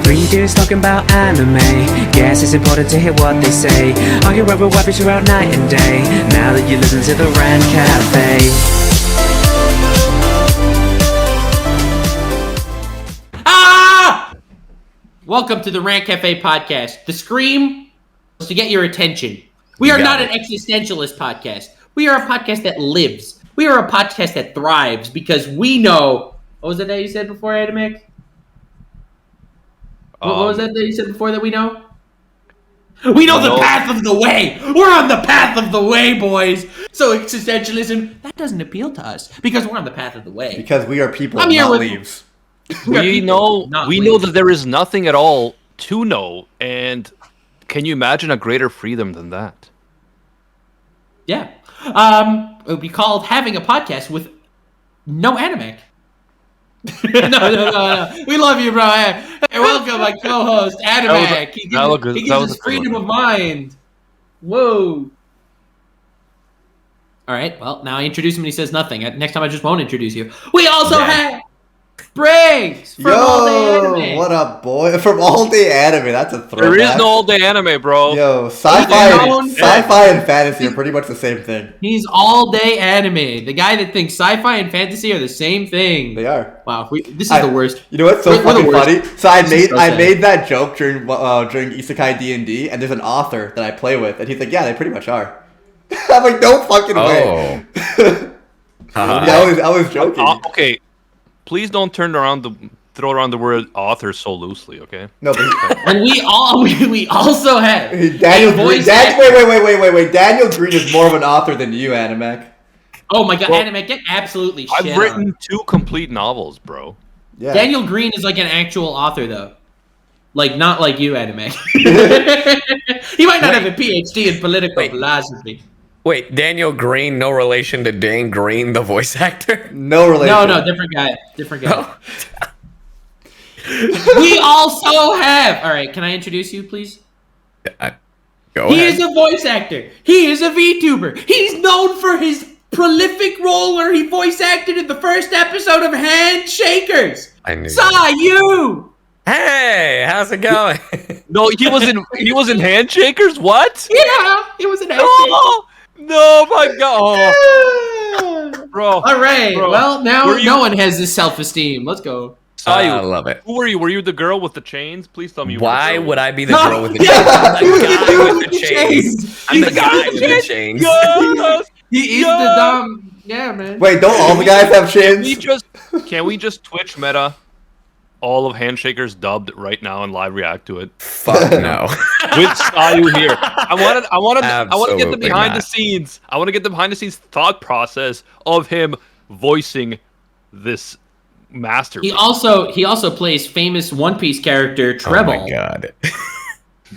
Three dudes talking about anime. Guess it's important to hear what they say. Argue over what throughout night and day. Now that you listen to the Rant Cafe. Welcome to the Rant Cafe podcast. The scream was to get your attention. We are not an existentialist podcast. We are a podcast that lives. We are a podcast that thrives because we know. What was that you said before, Adamic? What was that you said before that we know? We know the path of the way. We're on the path of the way, boys. So existentialism, that doesn't appeal to us because we're on the path of the way. Because we are people, I'm here not with leaves. We know that there is nothing at all to know, and can you imagine a greater freedom than that? Yeah. It would be called having a podcast with no anime. No. We love you, bro. Hey, welcome, my co-host, Adamic. He gives us freedom of mind. Whoa. All right. Well, now I introduce him and he says nothing. Next time I just won't introduce you. We also have Briggs from All Day Anime. What up, boy? From All Day Anime. That's a throwback. There is no All Day Anime, bro. Yo, sci-fi and fantasy are pretty much the same thing. He's All Day Anime. The guy that thinks sci-fi and fantasy are the same thing. They are. Wow, this is the worst. You know what's so fucking funny? So I made that joke during Isekai D&D, and there's an author that I play with, and he's like, yeah, they pretty much are. I'm like, no fucking way. I was joking. Okay. Please don't throw around the word author so loosely, okay? No, but and we also have Daniel Green. Wait. Daniel Green is more of an author than you, Animac. Oh my god, Animac, get absolutely shit I've written 2 complete novels, bro. Yeah. Daniel Green is like an actual author, though. Like, not like you, Animac. He might not have a PhD in political philosophy. Wait, Daniel Green, no relation to Dane Green, the voice actor? No relation. No, different guy. Oh. We also have... All right, can I introduce you, please? Go ahead. He is a voice actor. He is a VTuber. He's known for his prolific role where he voice acted in the first episode of Handshakers. I knew you. Hey, how's it going? No, he was in Handshakers? What? Yeah, he was in Handshakers. No, my God. Oh. Bro. All right. Bro. Well, now no one has this self-esteem. Let's go. I love it. Who were you? Were you the girl with the chains? Please tell me you were. Why would I be the girl with the chains? I'm the guy with the chains. I'm the guy with the chains. Yes. He is the dumb. Yeah, man. Wait, don't all the guys have chains? Can we just Twitch meta all of Handshakers dubbed right now and live react to it? Fuck no. With Sayu here. I want to get the behind the scenes. I want to get the behind the scenes thought process of him voicing this master. He also plays famous One Piece character Treble. Oh my god.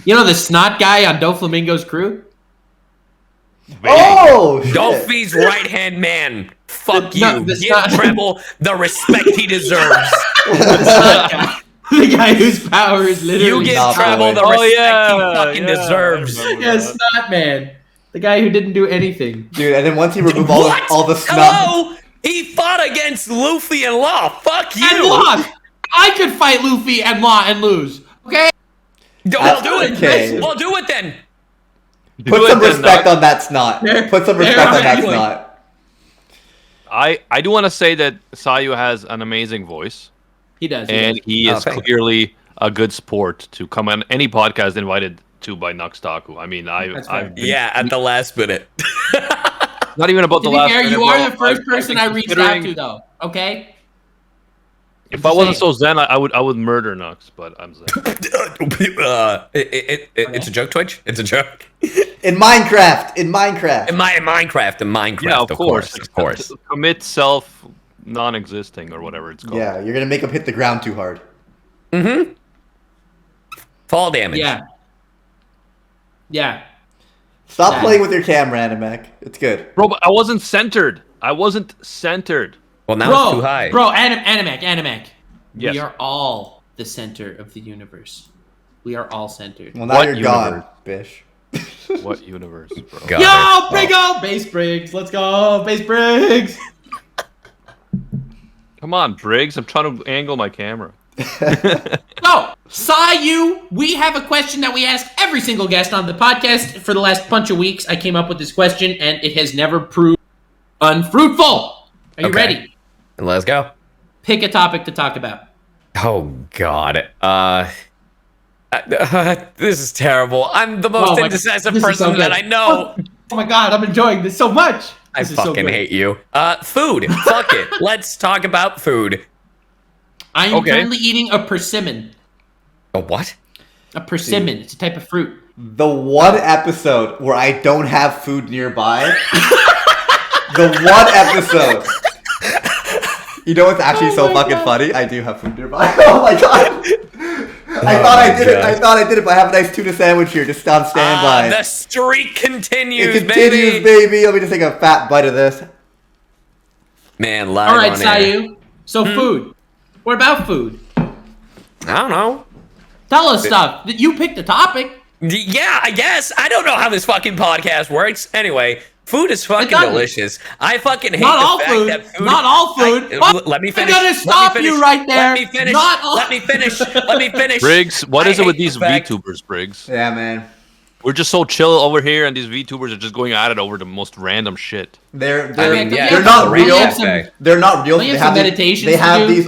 You know the snot guy on Doflamingo's crew? Oh, shit. Dolphy's right-hand man. Fuck you. No, Give Treble the respect he deserves. The guy whose power is literally... You give Treble the respect he fucking deserves. Yeah, Snot Man. The guy who didn't do anything. Dude, and then once he removed all the snot... Hello? He fought against Luffy and Law. Fuck you. And Law. I could fight Luffy and Law and lose. Okay? We'll do it. Okay. We'll do it then. Put some respect on that snot. Put some respect on that snot. I do want to say that Sayu has an amazing voice. He does. And he is clearly a good sport to come on any podcast invited to by Nuxtaku. I mean, at the last minute. Not even about the last minute. You are the first person I reached out to, though. Okay? If I wasn't so zen, I would murder Nux, but I'm zen. It's a joke, Twitch. It's a joke. In Minecraft. In Minecraft. Yeah, of course. Commit self non-existing or whatever it's called. Yeah, you're gonna make him hit the ground too hard. Mm-hmm. Fall damage. Yeah. Stop playing with your camera, Animac. It's good. Bro, but I wasn't centered. Well, now it's too high. Bro, Animac. Yes. We are all the center of the universe. We are all centered. Well, now you're gone, Bish. What universe, bro? Yo, big old Base Briggs. Let's go, Base Briggs. Come on, Briggs. I'm trying to angle my camera. So, Sayu, we have a question that we ask every single guest on the podcast. For the last bunch of weeks, I came up with this question, and it has never proved unfruitful. Are you ready? Let's go. Pick a topic to talk about. Oh God. This is terrible. I'm the most indecisive person that I know. Oh my God, I'm enjoying this so much. I fucking hate you. Food. Fuck it. Let's talk about food. I am currently eating a persimmon. A what? A persimmon. It's a type of fruit. The one episode where I don't have food nearby. The one episode. You know what's actually so fucking funny? I do have food nearby. Oh my God. I thought I did it, but I have a nice tuna sandwich here. Just on standby. The streak continues, It continues, baby. Let me just take a fat bite of this. Man, live All right, on air. Sayu. So food. What about food? I don't know. Tell us stuff. You picked the topic. Yeah, I guess. I don't know how this fucking podcast works. Anyway, food is fucking delicious. I fucking hate Not the all fact that food... Not all food. Let me finish. I'm gonna stop you right there. Let me finish. Not all... Let me finish. Let me finish. Briggs, what is it with these fact- VTubers, Briggs? Yeah, man. We're just so chill over here, and these VTubers are just going at it over the most random shit. They're yeah, not real. okay. They're not real. They have these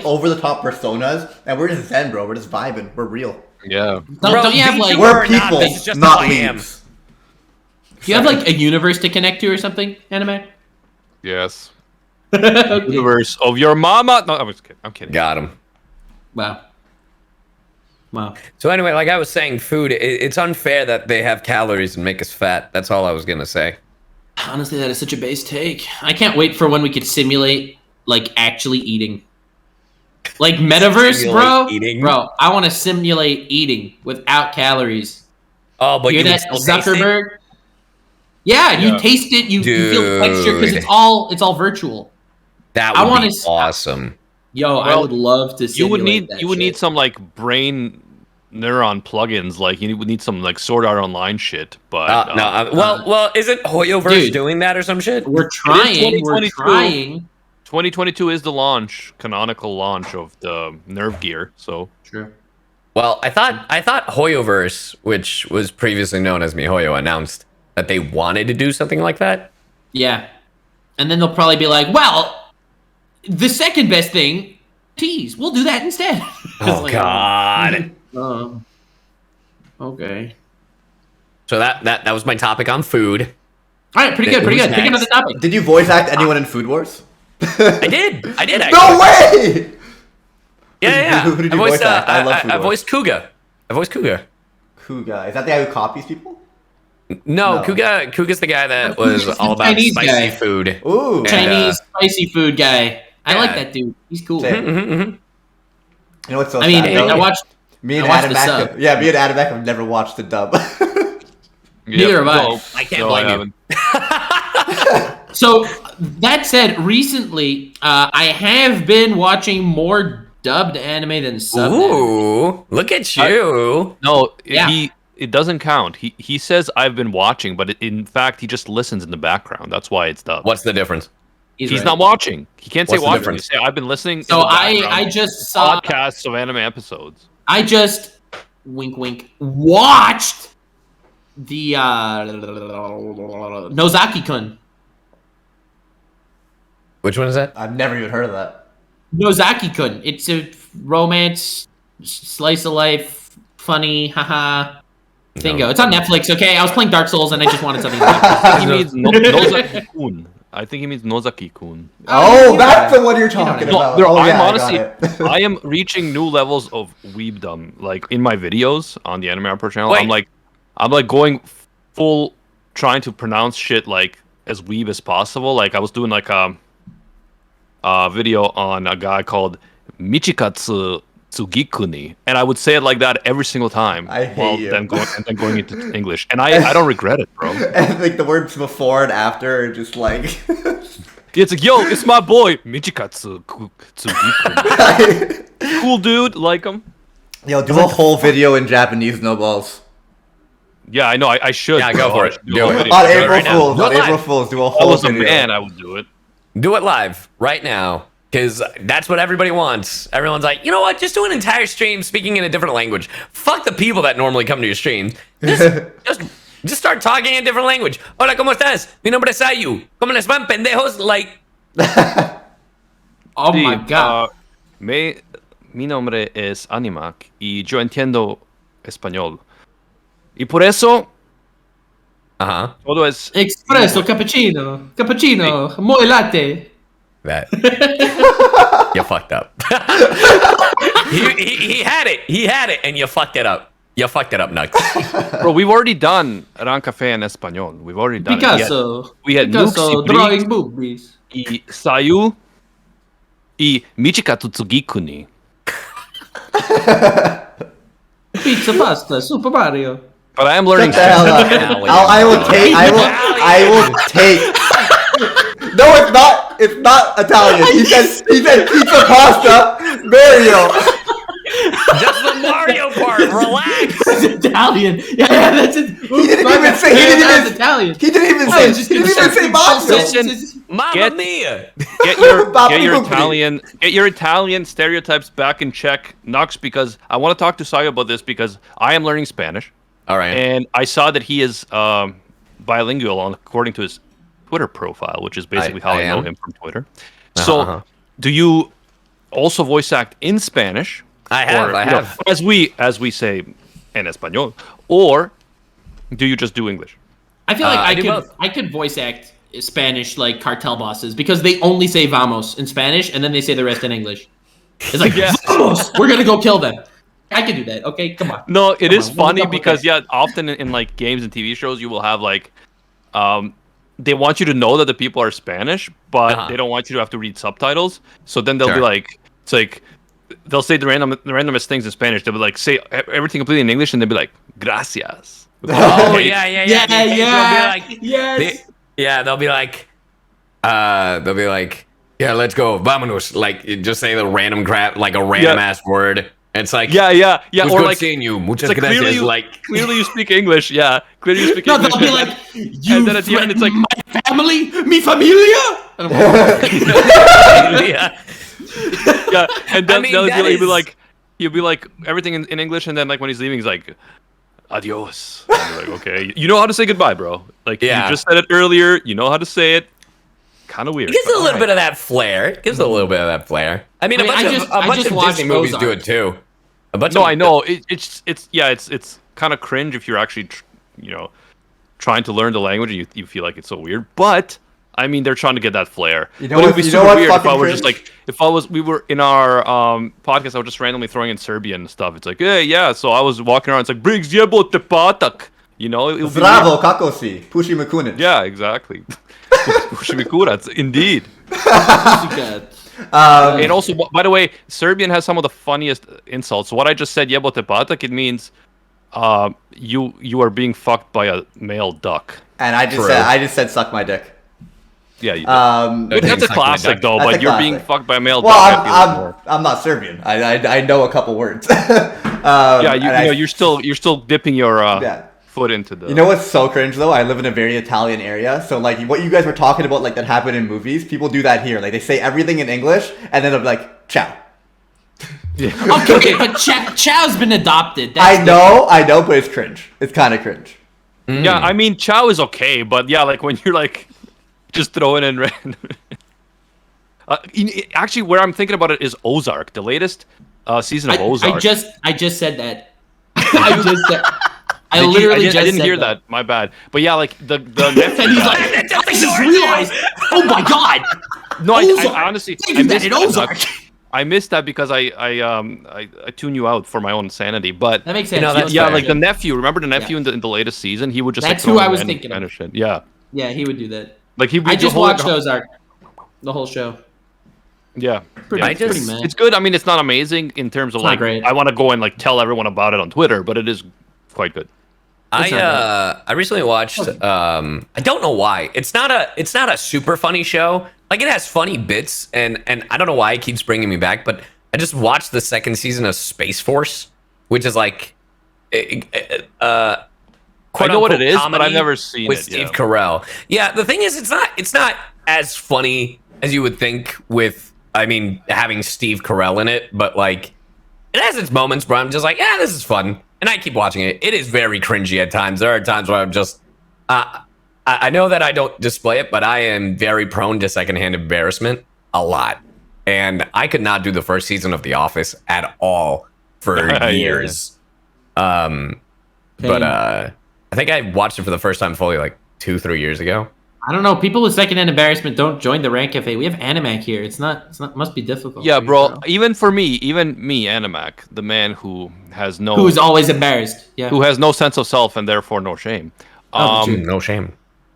over the top personas, and we're just zen, bro. We're just vibing. We're real. Yeah. Don't you have like... We're people, just not how I am. leaves. Do you have like a universe to connect to or something, anime? Yes. Universe of your mama. No, I'm kidding. Got him. Wow. So anyway, like I was saying, food, it's unfair that they have calories and make us fat. That's all I was going to say. Honestly, that is such a base take. I can't wait for when we could simulate, like, actually eating. Like, metaverse, bro? Eating? Bro, I want to simulate eating without calories. Oh, but Hear you that, would still taste it? Zuckerberg? Yeah, you taste it, you feel the texture, because it's all virtual. That would be awesome. Yo, I would love to simulate that you would shit. need some like brain neuron plugins, like you would need some like Sword Art Online shit. But well, isn't Hoyoverse doing that or some shit? We're trying. We're trying. 2022 is the canonical launch of the Nerve Gear. So true. Well, I thought Hoyoverse, which was previously known as MiHoYo, announced that they wanted to do something like that. Yeah, and then they'll probably be like, "Well, the second best thing, tease. We'll do that instead." Oh God. Okay. So that was my topic on food. All right, pretty good. Pick another topic. Did you voice act anyone in Food Wars? I did. Actually. No way! Yeah. Who did you voice act? I love Food I Wars. voiced Kuga. Kuga. Is that the guy who copies people? No. Kuga's the guy that was all about Chinese spicy guy. food. Ooh. Chinese spicy food guy. I yeah. like that dude. He's cool. Same. You know what's so I mean, sad, though? I watched. Me and I watched Adam the Mack. sub. Yeah, me and Adam Mack have never watched the dub. Neither have I. I can't blame you. So that said, recently I have been watching more dubbed anime than subbed. Ooh, look at you. It doesn't count. He says I've been watching, but in fact he just listens in the background. That's why it's dubbed. What's the difference? He's He's right. not watching. He can't say What's the watching. difference? He say I've been listening. So in the I background just saw podcasts of anime episodes. I just wink watched the Nozaki-kun. Which one is that? I've never even heard of that. Nozaki-kun. It's a romance, slice of life, funny, haha. Thingo. It's on Netflix, okay? I was playing Dark Souls and I just wanted something to I think he means Nozaki-kun. I think he means Nozaki-kun. Oh, that's the one you're talking No, about. bro, Oh, yeah, I'm I honestly, got it. I am reaching new levels of weebdom. Like in my videos on the Anime Upper channel, Wait. I'm like going full, trying to pronounce shit like as weeb as possible. Like I was doing like a video on a guy called Michikatsu Tsugikuni, and I would say it like that every single time. I hate you. Then going into English, and I don't regret it, bro. And like the words before and after are just like. It's like, yo, it's my boy Michikatsu Tsugikuni. Cool dude, like him. Yo, do a whole video in Japanese, no balls. Yeah, I know. I should. Yeah, go for it. Do Do a it. video. On do it April right now. Fools, Do it on April live. Fools, do a If I whole was a video. man, I would do it. Do it live right now. because that's what everybody wants. Everyone's like, you know what? Just do an entire stream speaking in a different language. Fuck the people that normally come to your streams. Just start talking in a different language. Hola, ¿cómo estás? Mi nombre es Ayu. ¿Cómo les van, pendejos? Like, Oh my god. Mi nombre es Animac y yo entiendo español. Y por eso todo es Espresso, cappuccino, moe latte. that. You fucked up. he had it. He had it, and you fucked it up. You fucked it up, Nux. Bro, we've already done Ran Café en español. We've already done Picasso. it. We had Picasso Nuxi drawing boobies. y Sayu y Michika Tutsugikuni. Pizza, pasta, Super Mario. But I am learning Shut the hell up. Spanish. I will take. I will take. No, it's not. It's not Italian. He said pizza, pasta, Mario. Just the Mario part. Relax. It's Italian. Yeah, that's it. He didn't even say. He didn't even. Italian. He didn't even say. He didn't even say Mario. Listen, Mamma Get- mia. Get your Italian stereotypes back in check, Nux, because I want to talk to Sayo about this because I am learning Spanish. All right. And I saw that he is bilingual according to his Twitter profile, which is basically how I know am. him from Twitter. So, do you also voice act in Spanish? I have. I have. As we say en español, or do you just do English? I feel like I do I both. could voice act Spanish like cartel bosses because they only say vamos in Spanish and then they say the rest in English. It's like vamos, we're gonna go kill them. I can do that. Okay, come on. No, it Come is on, we'll funny look up because with often in like games and TV shows, you will have like, they want you to know that the people are Spanish, but they don't want you to have to read subtitles. So then they'll be like, it's like, they'll say the randomest things in Spanish. They'll be like, say everything completely in English, and they'll be like, gracias. Oh yeah. Yeah, They'll be like, yeah, let's go, vámonos. Like, just say the random crap, like a random ass word. And it's like, Yeah. it was Or good like, seeing you. Muchas it's like gracias. clearly you speak English. Yeah, clearly you speak No, English. they'll be and like, then- you and then at the end, it's like, my family, mi familia. And I'm like, yeah. yeah, and then I mean, he'll that be is- like, everything in English, and then like when he's leaving, he's like, adios. And you're like, okay, you know how to say goodbye, bro. Like you just said it earlier. You know how to say it. Kind of weird. It gives but a little alright. bit of that flair. It gives a little bit of that flair. I mean, I just of watched Disney movies do Ozark. it too. A bunch No, of I know. It's kind of cringe if you're actually, trying to learn the language and you feel like it's so weird. But I mean, they're trying to get that flair. You know but it would what- be you know super what's weird if I fucking were just cringe? like, we were in our podcast, I was just randomly throwing in Serbian and stuff. It's like, hey, yeah. So I was walking around. It's like, Briggs jebote patak. You know, it would be weird. Zdravo, kako si? Puši me kunin. Yeah, exactly. Pushimikurac, indeed. pussycat. And also, by the way, Serbian has some of the funniest insults. What I just said, jebote patak, it means you are being fucked by a male duck. And I just said suck my dick. Yeah, you did. No, That's a suck my classic dick. though, That's but a you're being classic. fucked by a male Well, duck. I feel more. I'm not Serbian. I know a couple words. Yeah, you're still dipping your Yeah. foot into the. You know what's so cringe though? I live in a very Italian area, so like what you guys were talking about, like that happened in movies. People do that here. Like they say everything in English, and then they're like, "Ciao." Okay, but Chow's been adopted. I know, but it's cringe. It's kind of cringe. Yeah, I mean, chow is okay, but yeah, like when you're like just throwing in random. Actually, where I'm thinking about it is Ozark, the latest season of Ozark. I just said that. I literally just I didn't said hear that. My bad. But yeah, like the nephew And he's guy. like, I just realized. Oh my god. No, Ozark. I honestly They I do that missed in that. Ozark. I missed that because I tune you out for my own sanity. But That makes sense. know, that's yeah, fair. like the nephew. Remember the nephew in the latest season? He would just That's like, who throw I in was random thinking of. Spanish shit. Yeah, Yeah, he would do that. like he. I just watched Ozark. The whole show. Yeah, Pretty, I just- pretty mad. it's good. I mean, it's not amazing in terms of It's not like great. I want to go and like tell everyone about it on Twitter, but it is quite good. I recently watched I don't know why. It's not a super funny show. Like it has funny bits and I don't know why it keeps bringing me back, but I just watched the second season of Space Force, which is like I know what it is, but I've comedy never seen with it, Steve yeah. Carell. Yeah, the thing is it's not as funny as you would think with I mean, having Steve Carell in it, but like, it has its moments where I'm just like, yeah, this is fun, and I keep watching it. It is very cringy at times. There are times where I'm just, I know that I don't display it, but I am very prone to secondhand embarrassment a lot, and I could not do the first season of The Office at all for years. But I think I watched it for the first time fully like 2-3 years ago. I don't know. People with secondhand embarrassment don't join the Rant Cafe. We have Animac here. It's not. Must be difficult. Yeah, for you, bro. Even for me, Animac, the man who has no, Who's always embarrassed? Yeah. who has no sense of self and therefore no shame. No shame.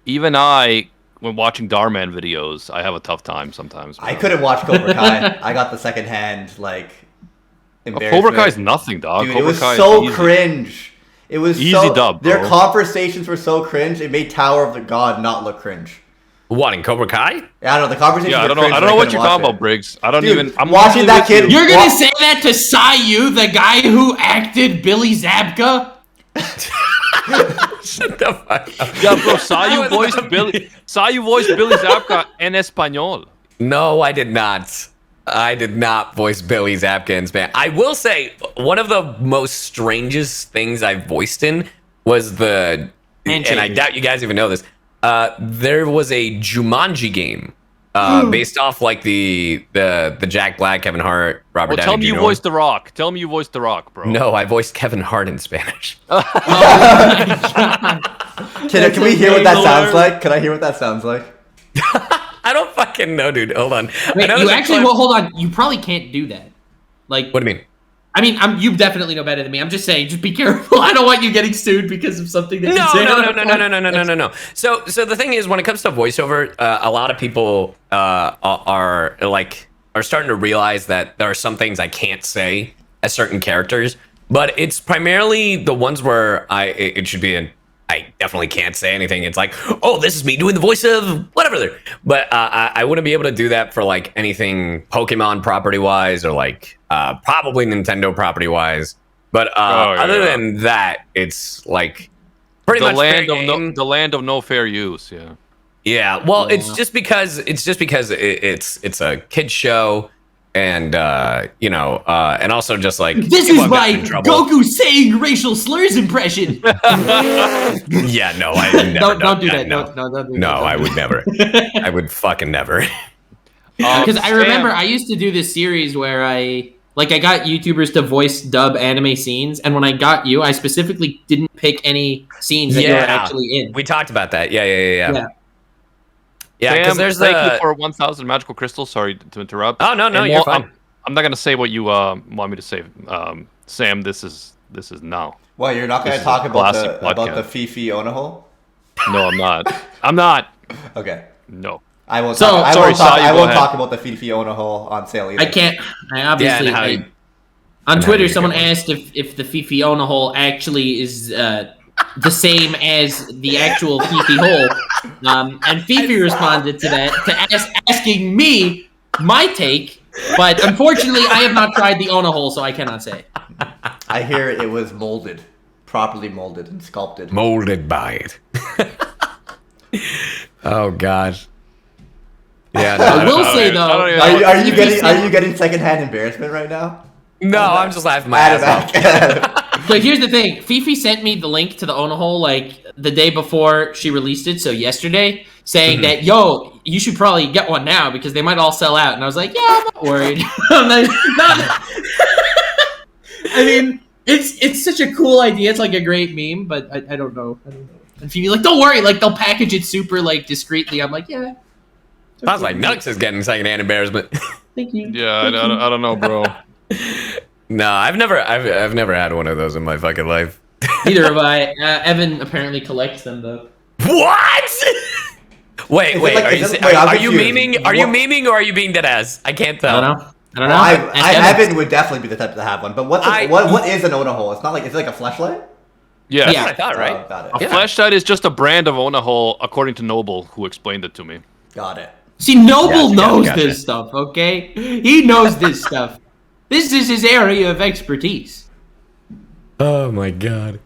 Even I, when watching Darman videos, I have a tough time sometimes. I couldn't watch Cobra Kai. I got the secondhand like embarrassment. Cobra Kai is nothing, dog. Dude, Cobra it was Kai so is easy. cringe. It was Easy so, dub, their bro. conversations were so cringe. It made Tower of the God not look cringe. What, in Cobra Kai? Yeah, I don't know. The conversations. Yeah, I were don't know. cringe, I don't know and what you're couldn't talking watch about, Briggs. I don't Dude, even. I'm watching usually that with kid- you. You're gonna say that to Sayu, the guy who acted Billy Zabka? Shut the fuck up. Yeah, bro. Sayu voiced Billy Zabka en español. No, I did not. I did not voice Billy Zabka in Spanish. I will say, one of the most strangest things I've voiced in was and I doubt you guys even know this, there was a Jumanji game based off like the Jack Black, Kevin Hart, Robert Well, Downey tell me you Jr. voiced The Rock. Tell me you voiced The Rock, bro. No, I voiced Kevin Hart in Spanish. Can we hear what that sounds like? Can I hear what that sounds like? I don't fucking know, dude. Hold on. Wait, I know you there's a actually? clip- Well, hold on. You probably can't do that. Like, What do you mean? I mean, you definitely know better than me. I'm just saying, just be careful. I don't want you getting sued because of something that you say. No. So the thing is, when it comes to voiceover, a lot of people are starting to realize that there are some things I can't say as certain characters, but it's primarily the ones where it should be I definitely can't say anything. It's like, oh, this is me doing the voice of whatever. But I wouldn't be able to do that for like anything Pokemon property wise or like probably Nintendo property wise. But other than that, it's like pretty much fair game. The land of no fair use. Yeah. Yeah. Well, it's just because it's a kid show. And and also just like This people is have my gotten in trouble. Goku saying racial slurs impression. Yeah, no, I would never. Don't do that. No, Don't do that. no, I would never. I would fucking never. Because I remember Sam. I used to do this series where I got YouTubers to voice dub anime scenes, and when I got you, I specifically didn't pick any scenes that you were actually in. We talked about that. Yeah. Yeah, because Sam, there's thank you for 1,000 magical crystals. Sorry to interrupt. Oh no, And you're fine. I'm not gonna say what you want me to say. Sam, this is now. Well, you're not going This to is talk a about classic the podcast. Fifi Onaho? No, I'm not. I'm not. Okay. No. I won't. So- I Sorry, won't talk. Sayu, I go won't ahead. talk about the Fifi Onaho on sale either. I can't. I obviously. Yeah, and how you- on and how Twitter, you someone get one. asked if the Fifi Ona hole actually is the same as the actual Fifi hole, and Fifi responded to that asking me my take. But unfortunately, I have not tried the Ona hole, so I cannot say. I hear it was molded, properly molded and sculpted. Molded by it. Oh gosh. Yeah. I No, will don't say even- I though, don't even- Are you Fifi getting getting secondhand embarrassment right now? no, I'm just laughing my ass off. Back. So here's the thing. Fifi sent me the link to the Ona hole like the day before she released it, so yesterday, saying that, yo, you should probably get one now because they might all sell out. And I was like, yeah, I'm not worried. I'm not- I mean, it's such a cool idea. It's like a great meme, but I don't know. And Fifi like, don't worry, like they'll package it super like discreetly. I'm like, yeah. Sounds like Nux is getting secondhand embarrassment. Thank you. Yeah, I don't know, bro. No, I've never had one of those in my fucking life. Neither have I. Evan apparently collects them though. What? Wait, Is it like- are is you it- se- wait, I'm are you confused. memeing? Are you What- memeing or are you being dead ass? I can't I tell. don't know. I don't know. Evan would definitely be the type to have one. But what is an Onaho? It's not like, it's like a fleshlight? Yeah. That's what I thought, right? Oh, got it. A flashlight is just a brand of Onahole, according to Noble, who explained it to me. Got it. See, Noble Gotcha, knows gotcha. this stuff, okay? He knows this stuff. This is his area of expertise. Oh my god.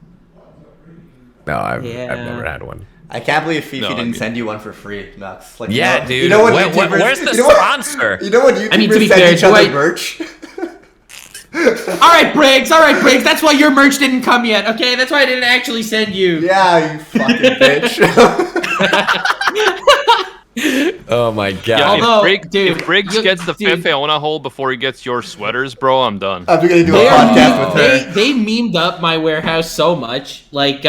No, I've Yeah. never had one. I can't believe Fifi No, I didn't mean- send you one for free, Nux. Like, Yeah, dude. You know what? Where's the you know what- sponsor? You know what? YouTubers I mean, to be send fair, each other do I- merch. All right, Briggs. That's why your merch didn't come yet. Okay, that's why I didn't actually send you. Yeah, you fucking bitch. Oh my god. Yeah, Although, if Briggs dude, gets the dude. Fefe on a hole before he gets your sweaters, bro, I'm done. I'm gonna do a They are- podcast with her. They memed up my warehouse so much. Like,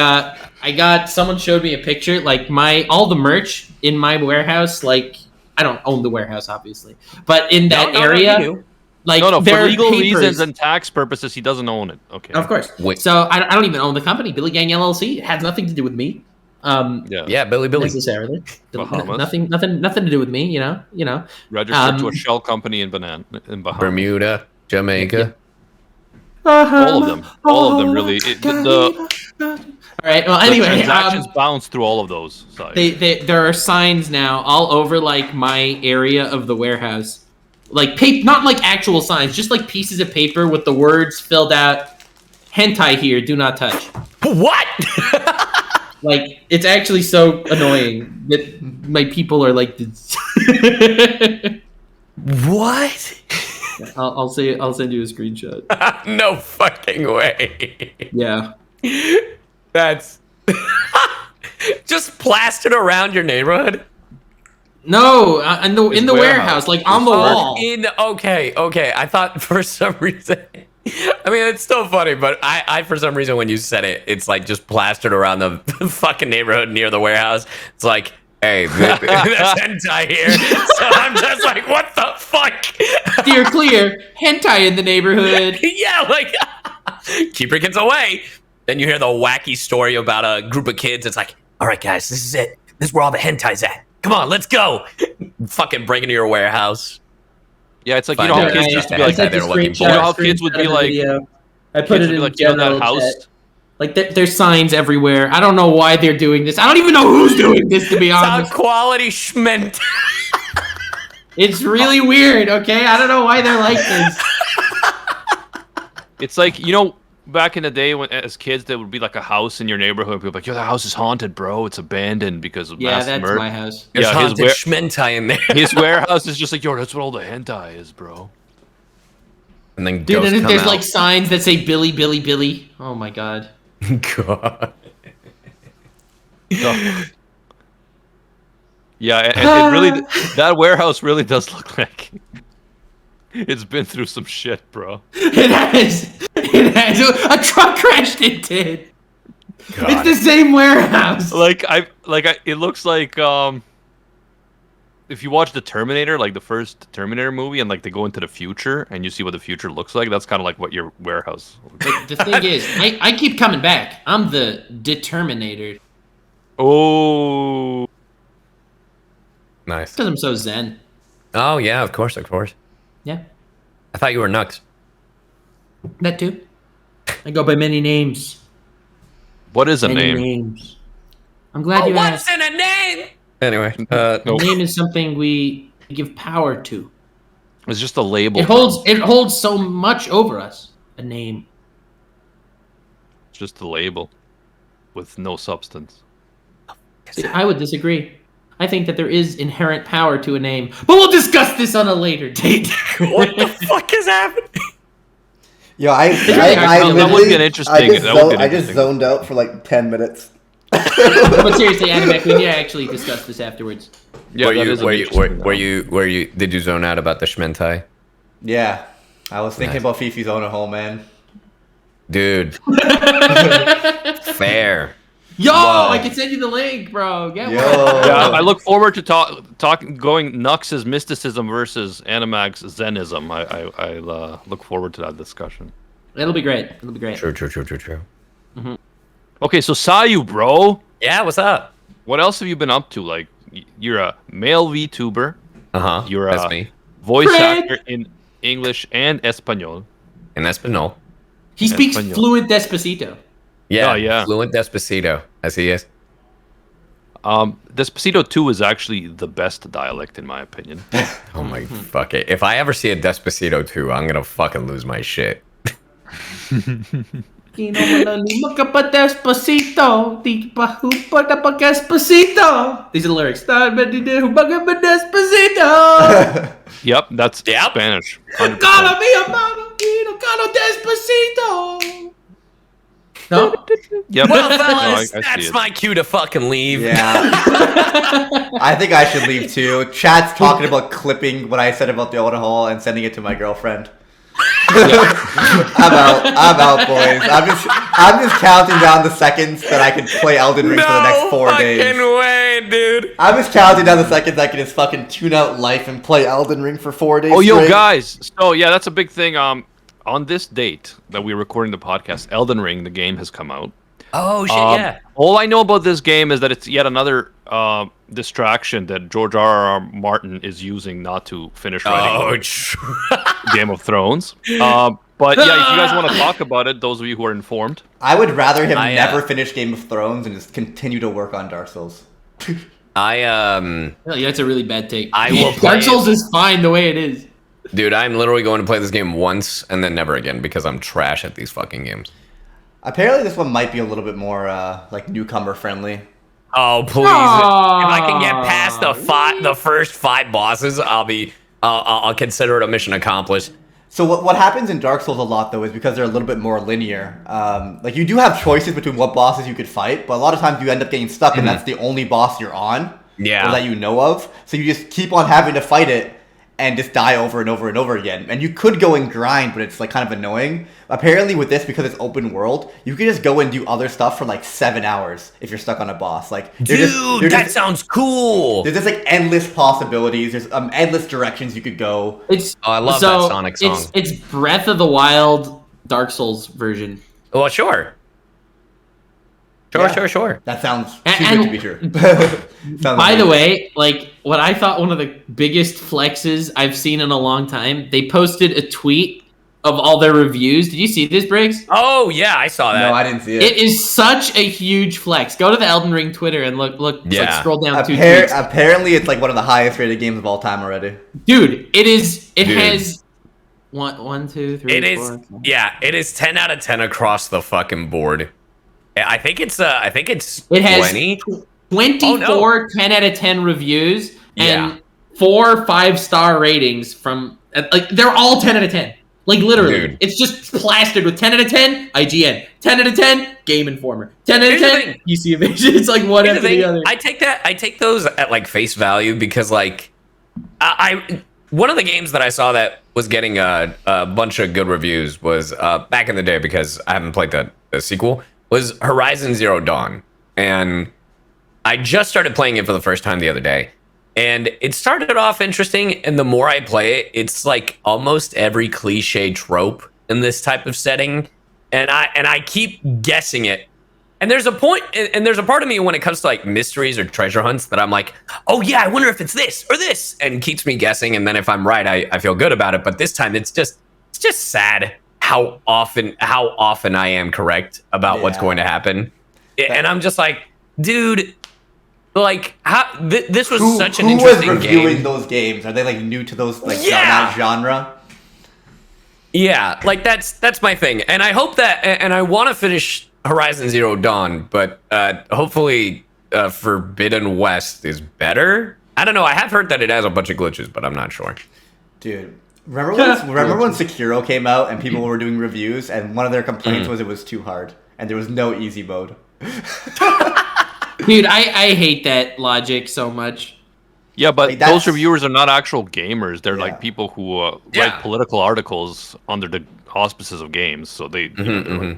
someone showed me a picture. Like, all the merch in my warehouse. Like, I don't own the warehouse, obviously, but in that area, you do. like, No, there for are legal papers. reasons and tax purposes, he doesn't own it. Okay. Of course. Wait. So I don't even own the company. Billy Gang LLC. It has nothing to do with me. Yeah. Yeah, Billy. Necessarily. Bahamas. Nothing to do with me. You know. Registered to a shell company in Bahamas. Bermuda, Jamaica. All of them, really. All right. Well, The anyway, transactions bounce through all of those sites. there are signs now all over like my area of the warehouse, like not like actual signs, just like pieces of paper with the words filled out. Hentai here, do not touch. What? Like, it's actually so annoying that my people are like this. What? I'll send you a screenshot. No fucking way. Yeah. That's just plastered around your neighborhood. No, in the His warehouse, like on the wall. Okay. I thought for some reason. I mean, it's still funny, but I for some reason when you said it, it's like just plastered around the fucking neighborhood near the warehouse. It's like, hey, there's hentai here. So I'm just like, what the fuck? Steer clear. Hentai in the neighborhood. Yeah, like keep your kids away. Then you hear the wacky story about a group of kids. It's like, all right, guys, this is it. This is where all the hentai's at. Come on, let's go. Fucking break into your warehouse. Yeah, it's like, Find you know how out kids yeah, used to yeah, be I like, yeah. sent the they're looking screenshot. for it. You know how kids would screenshot be of the like- video. I put kids it would in be like, you know general that house? chat. Like, there's signs everywhere. I don't know why they're doing this. I don't even know who's doing this, to be Sound honest. quality schment. It's really weird, okay? I don't know why they're like this. It's like, you know, back in the day when as kids there would be like a house in your neighborhood. People would be like, yo, that house is haunted, bro. It's abandoned because of Yeah, mass that's murder. my house. There's Yeah, haunted schmentai in there. his warehouse is just like, yo, that's what all the hentai is, bro. And then Dude, ghosts and come there's out. like signs that say Billy, Billy, Billy. Oh my god. God. Yeah, and it really, that warehouse really does look like it's been through some shit, bro. It has. It has. A truck crashed into it. It's the same warehouse. It looks like if you watch the Terminator, like the first Terminator movie, and like they go into the future and you see what the future looks like, that's kind of like what your warehouse. But the thing is, I keep coming back. I'm the determinator. Oh, Nice. Because I'm so zen. Oh yeah, of course. Yeah. I thought you were Nux. That too. I go by many names. what is a Many name? names. I'm glad you asked. in a name? Anyway, A Nope. name is something we give power to. It's just a label. It holds so much over us. A name. It's just a label with no substance. See, I would disagree. I think that there is inherent power to a name, but we'll discuss this on a later date. What the fuck is happening? Yo, I that would literally, be an interesting- I just, that would be an I just interesting- zoned out for like 10 minutes. But seriously, Animec, we need to actually discuss this afterwards. Yeah, were that you, is an were you, interesting were you, did you zone out about the schmentai? Yeah, I was thinking Nice. about Fifi's owner home, man. Dude. Fair. Yo, Wow. I can send you the link, bro. Get Yo. one. Yeah, I look forward to going Nux's mysticism versus Animag's Zenism. I look forward to that discussion. It'll be great. It'll be great. True. Okay, so Sayu, bro, Yeah, what's up? what else have you been up to? Like, you're a male VTuber, Uh-huh. you're That's a me. voice Fred. actor in English and Espanol. In Espanol. He speaks Espanol. fluent Despacito. Yeah, Oh, yeah. Fluent Despacito, as he is. Despacito 2 is actually the best dialect, in my opinion. Oh my fuck it. If I ever see a Despacito 2, I'm gonna fucking lose my shit. Despacito. These are the lyrics. Despacito. Yep, that's Yep. Spanish. 100%. Cala mi hermano, calo despacito. No? Yep. Well, No, fellas, I see that's it. my cue to fucking leave. Yeah. I think I should leave too. Chat's talking about clipping what I said about the Oda Hall and sending it to my girlfriend. I'm out, boys. I'm just counting down the seconds that I can play Elden Ring for the next 4 days. fucking way, dude. I'm just counting down the seconds I can just fucking tune out life and play Elden Ring for 4 days. Oh, yo, straight. guys. So, yeah, that's a big thing. On this date that we're recording the podcast, Elden Ring, the game, has come out. Oh shit, yeah. All I know about this game is that it's yet another distraction that George R.R. Martin is using not to finish writing Game of Thrones. But yeah, if you guys want to talk about it, those of you who are informed. I would rather him never finish Game of Thrones and just continue to work on Dark Souls. Yeah, that's a really bad take. I will play Dark Souls is fine the way it is. Dude, I'm literally going to play this game once and then never again because I'm trash at these fucking games. Apparently, this one might be a little bit more like newcomer friendly. Oh please! If I can get past the first 5 bosses, I'll consider it a mission accomplished. So what happens in Dark Souls a lot though is because they're a little bit more linear. Like you do have choices between what bosses you could fight, but a lot of times you end up getting stuck, and that's the only boss you're on, Yeah. or that you know of. So you just keep on having to fight it and just die over and over and over again. And you could go and grind, but it's like kind of annoying. Apparently with this, because it's open world, you can just go and do other stuff for like 7 hours if you're stuck on a boss. Like, That sounds cool. There's just like endless possibilities. There's endless directions you could go. I love that Sonic song. It's Breath of the Wild Dark Souls version. Well, sure. Sure. That sounds too And- good to be true. By the way, like what I thought one of the biggest flexes I've seen in a long time, they posted a tweet of all their reviews. Did you see this, Briggs? Oh yeah, I saw that. No, I didn't see it. It is such a huge flex. Go to the Elden Ring Twitter and look. Yeah. Like, scroll down 2 tweets. Apparently, it's like one of the highest rated games of all time already. Dude, it is. It Dude. has one, 2, 3. It is. 4. Yeah, it is 10 out of 10 across the fucking board. I think it's. It has 20. 24 10 out of 10 reviews and Yeah. 4 5-star ratings from like they're all 10 out of 10. Like literally, Dude. it's just plastered with 10 out of 10 IGN, 10 out of 10 Game Informer, 10 out of Here's the 10 thing. PC Evasion. It's like one Here's after the the thing, other. I take those at like face value because like I one of the games that I saw that was getting a bunch of good reviews was back in the day, because I haven't played the sequel, was Horizon Zero Dawn, and I just started playing it for the first time the other day, and it started off interesting, and the more I play it, it's like almost every cliche trope in this type of setting, and I keep guessing it. And there's a point, and there's a part of me when it comes to like mysteries or treasure hunts that I'm like, oh yeah, I wonder if it's this or this, and keeps me guessing. And then if I'm right, I feel good about it. But this time, it's just sad how often I am correct about what's going to happen, and I'm just like, dude, like how this was such an interesting Who was reviewing game. those games? Are they like new to those like Yeah. that genre? Yeah, like that's my thing, and I hope that, and I want to finish Horizon Zero Dawn, but hopefully Forbidden West is better. I don't know. I have heard that it has a bunch of glitches, but I'm not sure. Dude, remember when Sekiro came out and people were doing reviews, and one of their complaints was it was too hard and there was no easy mode. Dude, I hate that logic so much. Yeah, but Like, that's- those reviewers are not actual gamers. They're Yeah. like people who Yeah. write political articles under the auspices of games. So they, you know, they're like,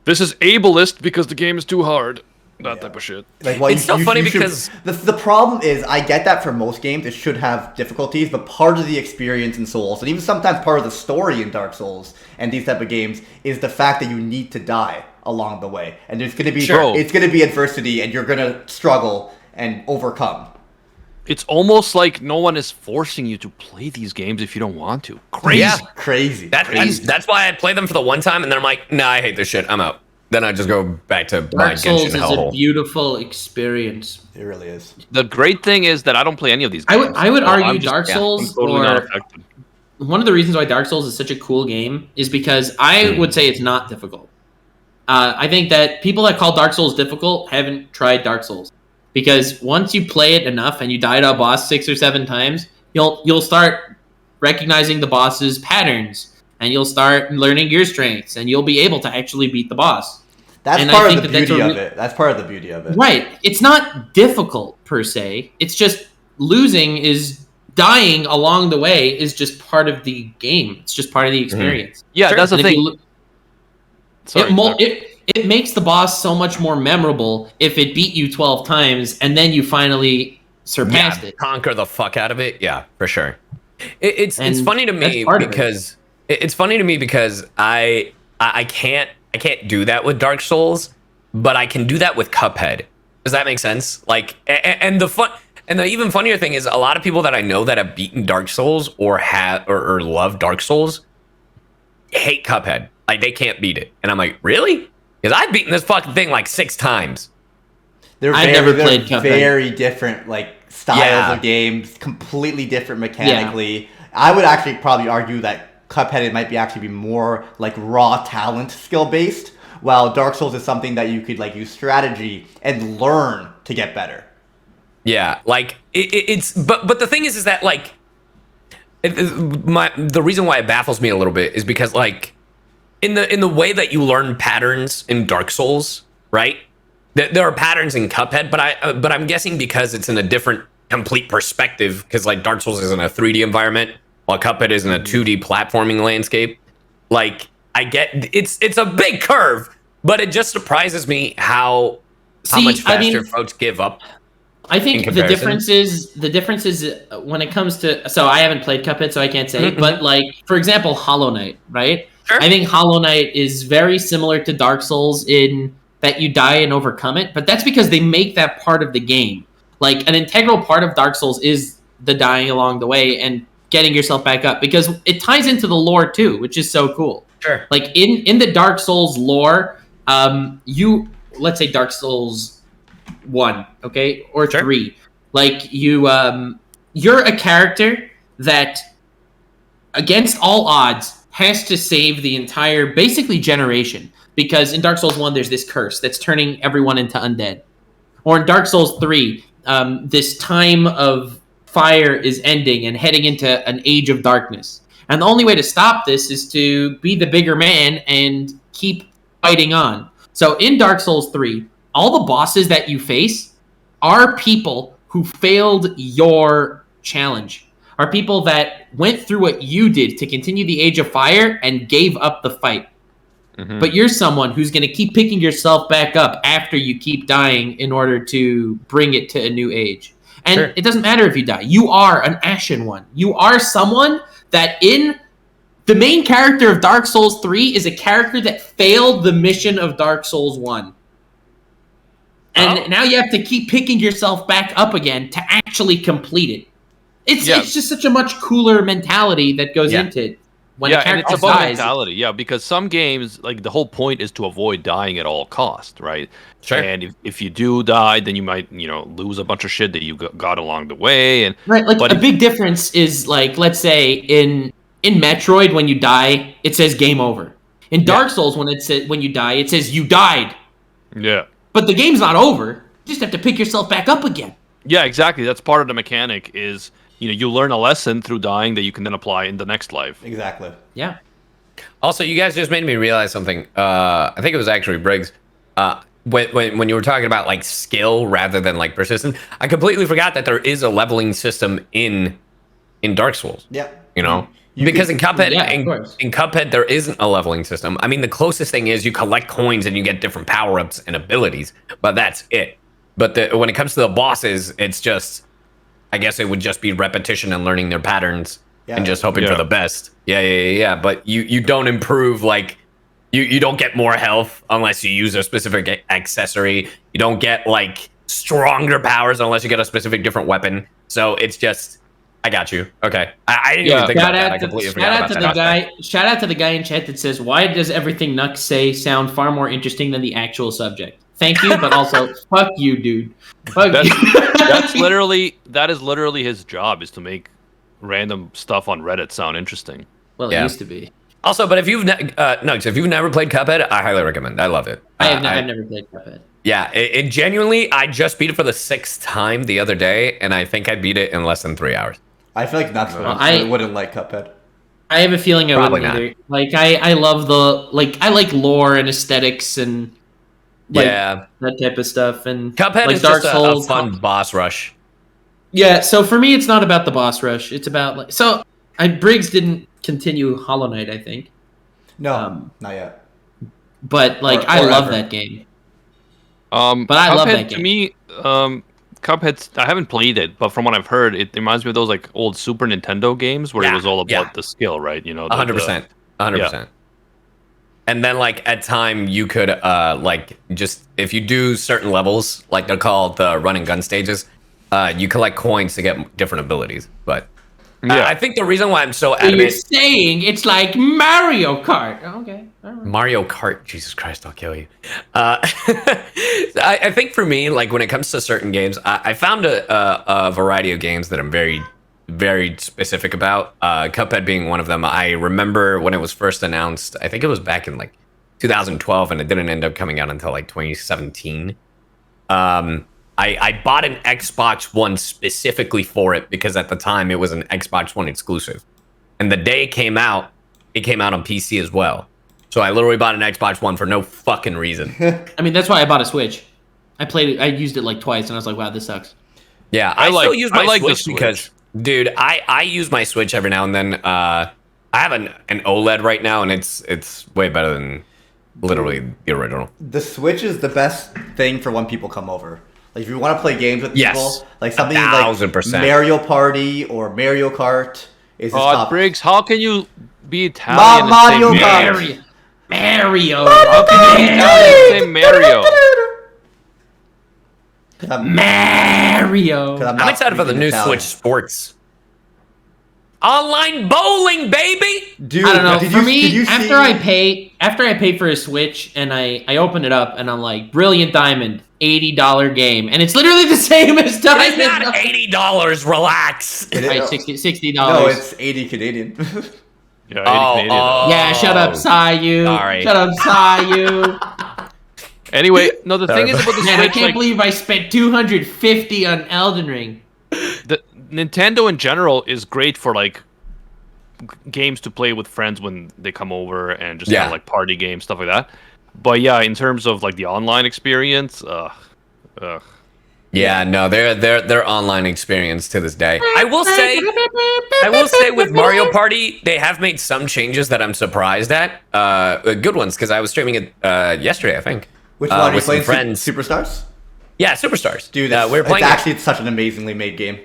this is ableist because the game is too hard. That type of shit. Like, well, It's so funny because- the problem is, I get that for most games it should have difficulties, but part of the experience in Souls, and even sometimes part of the story in Dark Souls and these type of games, is the fact that you need to die along the way, and there's gonna be it's gonna be adversity, and you're gonna struggle and overcome. It's almost like no one is forcing you to play these games if you don't want to. Crazy. Yeah. Crazy. That's why I play them for the one time, and then I'm like, nah, I hate this shit. I'm out. Then I just go back to my Dark Souls Genshin is a hellhole. beautiful experience. It really is. The great thing is that I don't play any of these I games. would So argue I'm just Dark Souls totally not or affected. one of the reasons why Dark Souls is such a cool game is because I would say it's not difficult. I think that people that call Dark Souls difficult haven't tried Dark Souls, because once you play it enough and you die to a boss 6 or 7 times, you'll start recognizing the boss's patterns, and you'll start learning your strengths, and you'll be able to actually beat the boss. That's And part I of the think that that's beauty a of it. That's part of the beauty of it. Right. It's not difficult per se. It's just dying along the way is just part of the game. It's just part of the experience. Yeah, that's the And if you thing. look- Sorry. it makes the boss so much more memorable if it beat you 12 times and then you finally surpassed it. Conquer the fuck out of it. Yeah, for sure. It's funny to me because it's funny to me because I can't do that with Dark Souls, but I can do that with Cuphead. Does that make sense? Like, and the even funnier thing is a lot of people that I know that have beaten Dark Souls or love Dark Souls hate Cuphead. Like, they can't beat it, and I'm like, really? Because I've beaten this fucking thing like 6 times. They're never played Cuphead. Very different, like, styles of games, completely different mechanically. Yeah. I would actually probably argue that Cuphead might be more like raw talent skill based, while Dark Souls is something that you could like use strategy and learn to get better. Yeah, like but the thing is that like the reason why it baffles me a little bit is because like in the way that you learn patterns in Dark Souls, right? There are patterns in Cuphead, but I'm guessing because it's in a different complete perspective, because like Dark Souls is in a 3D environment while Cuphead is in a 2D platforming landscape. Like, I get it's a big curve, but it just surprises me how much faster folks give up. I think the difference is when it comes to, so I haven't played Cuphead, so I can't say, but like, for example, Hollow Knight, right? Sure. I think Hollow Knight is very similar to Dark Souls in that you die and overcome it, but that's because they make that part of the game. Like, an integral part of Dark Souls is the dying along the way and getting yourself back up, because it ties into the lore too, which is so cool. Sure. Like, in the Dark Souls lore, let's say Dark Souls 1, okay, or 3, like you're a character that against all odds has to save the entire basically generation, because in Dark Souls 1 there's this curse that's turning everyone into undead, or in Dark Souls 3 this time of fire is ending and heading into an age of darkness, and the only way to stop this is to be the bigger man and keep fighting on. So in Dark Souls 3, all the bosses that you face are people who failed your challenge, are people that went through what you did to continue the Age of Fire and gave up the fight. Mm-hmm. But you're someone who's going to keep picking yourself back up after you keep dying in order to bring it to a new age. And it doesn't matter if you die. You are an Ashen One. You are someone that the main character of Dark Souls 3 is a character that failed the mission of Dark Souls 1. And now you have to keep picking yourself back up again to actually complete it. It's just such a much cooler mentality that goes into it. When and it's about mentality, because some games, like, the whole point is to avoid dying at all costs, right? Sure. And if you do die, then you might, lose a bunch of shit that you got along the way. And right, like, a big difference is, like, let's say in Metroid, when you die, it says game over. In Dark Souls, when you die, it says you died. Yeah. But the game's not over. You just have to pick yourself back up again. Yeah, exactly. That's part of the mechanic is, you learn a lesson through dying that you can then apply in the next life. Exactly. Yeah. Also, you guys just made me realize something. I think it was actually Briggs. When you were talking about like skill rather than like persistence, I completely forgot that there is a leveling system in Dark Souls. Yeah. Because in Cuphead, in Cuphead, there isn't a leveling system. I mean, the closest thing is you collect coins and you get different power-ups and abilities, but that's it. But when it comes to the bosses, it's just, I guess it would just be repetition and learning their patterns and just hoping for the best. Yeah. But you don't improve, like, you don't get more health unless you use a specific accessory. You don't get, like, stronger powers unless you get a specific different weapon. So it's just, I got you. Okay. I didn't even think about that. I completely forgot about that. Shout out to the guy in chat that says, why does everything Nux say sound far more interesting than the actual subject? Thank you, but also, fuck you, dude. Fuck you. That is literally his job, is to make random stuff on Reddit sound interesting. Well, it used to be. Also, but if you've if you've never played Cuphead, I highly recommend. I love it. I've never played Cuphead. Yeah, it genuinely. I just beat it for the 6th time the other day, and I think I beat it in less than 3 hours. I feel like that's what I wouldn't like Cuphead. I have a feeling I Probably wouldn't either. Like I love I like lore and aesthetics and that type of stuff. And Cuphead like is Dark just Souls, a fun boss rush. Yeah, so for me, it's not about the boss rush. It's about Briggs didn't continue Hollow Knight, I think. No, not yet. But I love that game. But I love that game. To me, Cuphead, I haven't played it, but from what I've heard, it reminds me of those like old Super Nintendo games where it was all about the skill, right? You know, 100%, 100%. And then at time you could just if you do certain levels, like they're called the run and gun stages, you collect coins to get different abilities. But I think the reason why I'm so adamant, you're saying it's like Mario Kart. Okay. All right. Mario Kart, Jesus Christ, I'll kill you. I think for me, when it comes to certain games, I found a variety of games that I'm very, very specific about. Cuphead being one of them. I remember when it was first announced, I think it was back in 2012, and it didn't end up coming out until 2017. I bought an Xbox One specifically for it because at the time it was an Xbox One exclusive. And the day it came out on PC as well. So I literally bought an Xbox One for no fucking reason. I mean, that's why I bought a Switch. I played it. I used it twice, and I was like, wow, this sucks. Yeah, I still use my Switch because, dude, I use my Switch every now and then. I have an OLED right now, and it's way better than literally the original. The Switch is the best thing for when people come over. If you want to play games with people, something 1,000%. like Mario Party or Mario Kart is top. Briggs, how can you be Italian Mario and say Kart. Mario. How can you be Italian and say Mario? Mario. I'm excited for the new Switch Sports. Online bowling, baby. Dude, I don't know. For me, after I pay for a Switch and I open it up and I'm like, Brilliant Diamond, $80 game, and it's literally the same as Diamond. It's not $80. Relax. Right, $60. No, it's 80 Canadian. Yeah, 80 Canadian. Yeah, shut up, Sayu. Sorry. Shut up, Sayu. Anyway, no, the thing is about the Man, I Switch, can't believe I spent $250 on Elden Ring. the Nintendo in general is great for games to play with friends when they come over and just kind of party games, stuff like that. But yeah, in terms of the online experience, Yeah, no, their online experience to this day. I will say with Mario Party, they have made some changes that I'm surprised at. Good ones, because I was streaming it yesterday, I think. Which one are you with playing? some friends. Superstars? Yeah, Superstars. Dude, we're playing it's such an amazingly made game.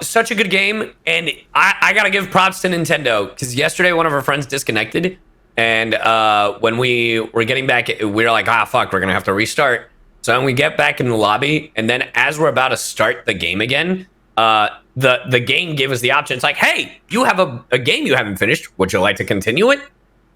such a good game, and I gotta give props to Nintendo, because yesterday one of our friends disconnected, and when we were getting back, we were like, fuck, we're gonna have to restart. So then we get back in the lobby, and then as we're about to start the game again, the game gave us the option. It's like, hey, you have a game you haven't finished. Would you like to continue it?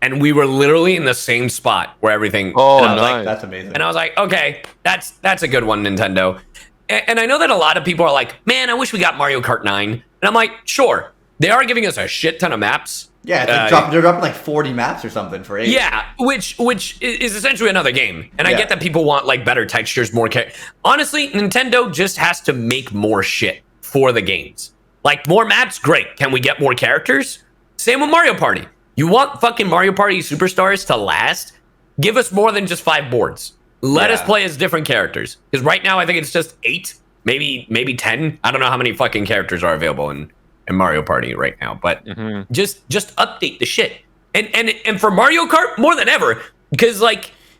And we were literally in the same spot where everything. Oh, nice. That's amazing. And I was like, okay, that's a good one, Nintendo. And I know that a lot of people are like, man, I wish we got Mario Kart 9. And I'm like, sure, they are giving us a shit ton of maps. Yeah, they're dropping 40 maps or something for 8. Yeah, which is essentially another game. And I get that people want better textures, more honestly, Nintendo just has to make more shit for the games. More maps, great. Can we get more characters? Same with Mario Party. You want fucking Mario Party Superstars to last? Give us more than just 5 boards. Let us play as different characters. Because right now I think it's just 8, maybe 10. I don't know how many fucking characters are available in Mario Party right now, but just update the shit. And for Mario Kart, more than ever, because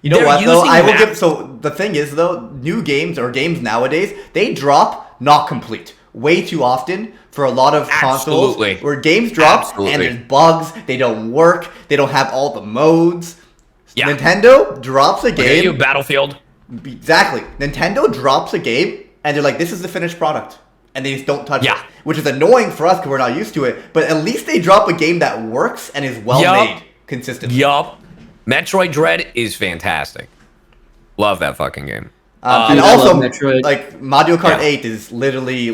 you know what though, I will give. So the thing is though, new games or games nowadays, they drop not complete way too often for a lot of consoles. Where games drop and there's bugs, they don't work, they don't have all the modes. Yeah. Nintendo drops a game. You Battlefield. Exactly. Nintendo drops a game and they're like, this is the finished product. And they just don't touch it. Which is annoying for us because we're not used to it. But at least they drop a game that works and is well made consistently. Yup. Metroid Dread is fantastic. Love that fucking game. And also, Mario Kart 8 is literally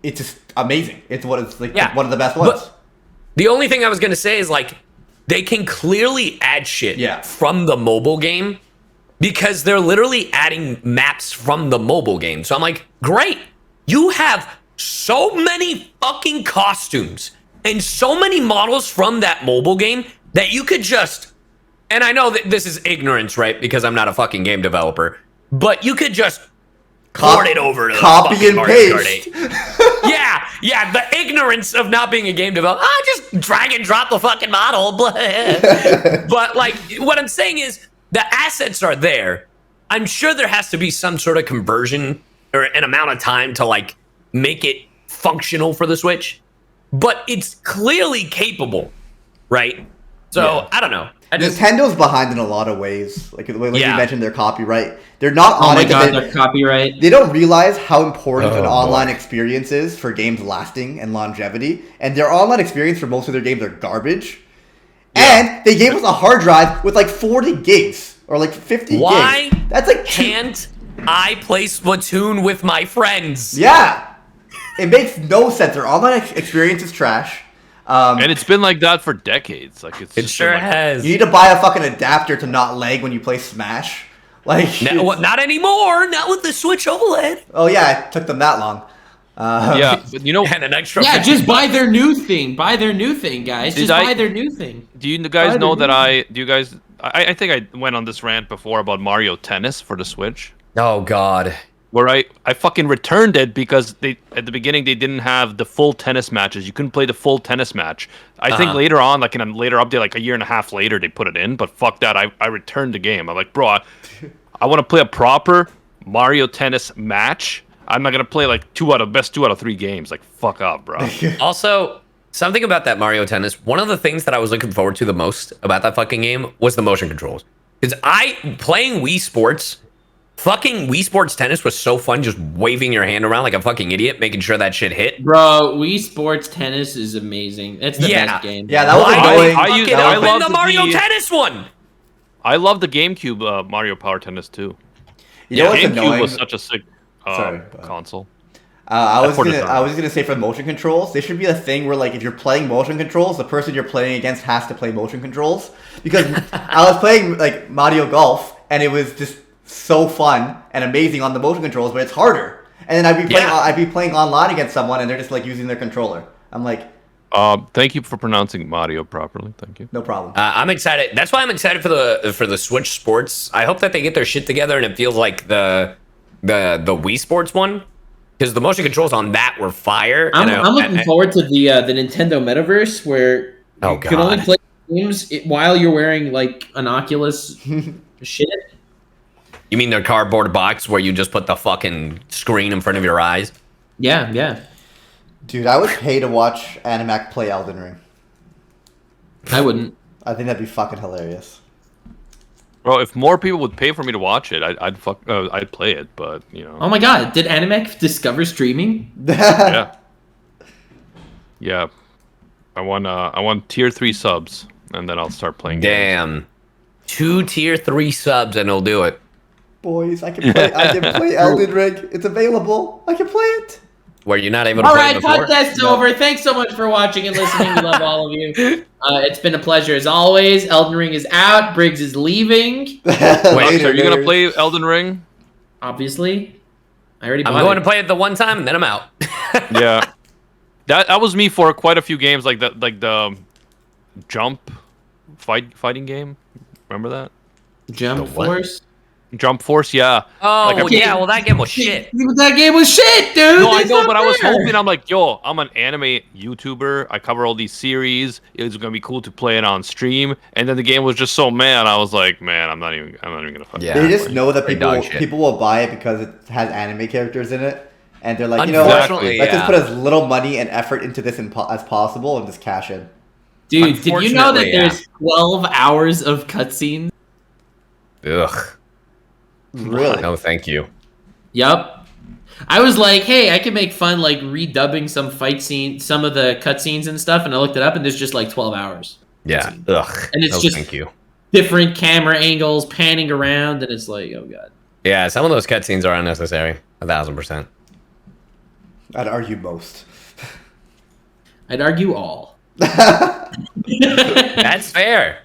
it's just amazing. It's what it's like Yeah. one of the best ones. But the only thing I was gonna say is like they can clearly add shit from the mobile game because they're literally adding maps from the mobile game. So I'm like, great. You have so many fucking costumes and so many models from that mobile game that you could just, and I know that this is ignorance, right? Because I'm not a fucking game developer, but you could just port it over to copy the and Mario Kart paste. 8. Yeah, the ignorance of not being a game developer. Just drag and drop the fucking model. But like, what I'm saying is the assets are there. I'm sure there has to be some sort of conversion or an amount of time to like make it functional for the Switch, but it's clearly capable, right? So I don't know. Nintendo's behind in a lot of ways. Like you mentioned, their copyright. They're not Oh on my it. god, their copyright. They don't realize how important an Oh, online boy. experience is for games lasting and longevity. And their online experience for most of their games are garbage. And they gave us a hard drive with like 40 gigs or like 50 Why gigs. That's like can't I play Splatoon with my friends? Yeah. It makes no sense. Their online experience is trash. And it's been like that for decades. Like it's It just sure been like, has. You need to buy a fucking adapter to not lag when you play Smash. Like, Not anymore. Not with the Switch OLED. oh yeah, it took them that long. Yeah, but you know, And an extra. Yeah, 50 just buy their new thing. Buy their new thing, guys. Just buy their new thing. do you guys know that I think I went on this rant before about Mario Tennis for the Switch, Oh God. where I fucking returned it because they at the beginning they didn't have the full tennis matches. You couldn't play the full tennis match. I think later on, like in a later update, like a year and a half later, they put it in. But fuck that, I returned the game. I'm like, bro, I want to play a proper Mario Tennis match. I'm not gonna play like best two out of three games. Like fuck up, bro. Also, something about that Mario Tennis. One of the things that I was looking forward to the most about that fucking game was the motion controls. Because playing Wii Sports. Fucking Wii Sports Tennis was so fun, just waving your hand around like a fucking idiot, making sure that shit hit. Bro, Wii Sports Tennis is amazing. It's the best game. Yeah, that was Why annoying. I open loved the Mario the- Tennis one? I love the GameCube Mario Power Tennis too. You know what's GameCube annoying? was such a sick Sorry, go ahead. console. I was put it gonna say for motion controls, there should be a thing where like if you're playing motion controls, the person you're playing against has to play motion controls. Because I was playing like Mario Golf and it was just so fun and amazing on the motion controls, but it's harder. And then I'd be playing online against someone and they're just like using their controller. I'm like, Thank you for pronouncing Mario properly. Thank you. no problem. I'm excited. That's why I'm excited for the Switch Sports. I hope that they get their shit together and it feels like the Wii Sports one, because the motion controls on that were fire. I'm looking forward to the Nintendo Metaverse where you can only play games while you're wearing like an Oculus shit. You mean their cardboard box where you just put the fucking screen in front of your eyes? Yeah. Dude, I would pay to watch Animac play Elden Ring. I wouldn't. I think that'd be fucking hilarious. Bro, if more people would pay for me to watch it, I'd play it. But you know, Oh my god, did Animec discover streaming? yeah. I want tier 3 subs, and then I'll start playing. games. Damn. 2 tier 3 subs and it'll do it. Boys, I can play Elden Ring. It's available. I can play it. Were you not able to All play right, it before? podcast's over. Thanks so much for watching and listening. We love all of you. It's been a pleasure as always. Elden Ring is out. Briggs is leaving. Wait, Alex, are you gonna play Elden Ring? Obviously, I already. I'm bought going it. to play it the one time and then I'm out. Yeah, that was me for quite a few games, like the jump fighting game. Remember that? Jump The what? Force. Jump Force, yeah. Oh, Like, I- yeah, well, that game was shit. That game was shit, dude. No, I It's know, not but I was fair. hoping. I'm like, yo, I'm an anime YouTuber. I cover all these series. It's gonna be cool to play it on stream. And then the game was just so mad. I was like, man, I'm not even gonna fucking. Yeah. They just know that Pretty people dog shit. people will buy it because it has anime characters in it, and they're like, you know what? Unfortunately, Let's just yeah. put as little money and effort into this as possible and just cash in. Dude, did you know that Unfortunately, yeah. there's 12 hours of cutscenes? Ugh. Really? No, thank you. Yup. I was like, hey, I could make fun like redubbing some fight scene, some of the cutscenes and stuff, and I looked it up, and there's just like 12 hours. Yeah. Ugh. And it's no, just- thank you. Different camera angles, panning around, and it's like, oh god. Yeah, some of those cutscenes are unnecessary. 1,000%. I'd argue most. I'd argue all. That's fair.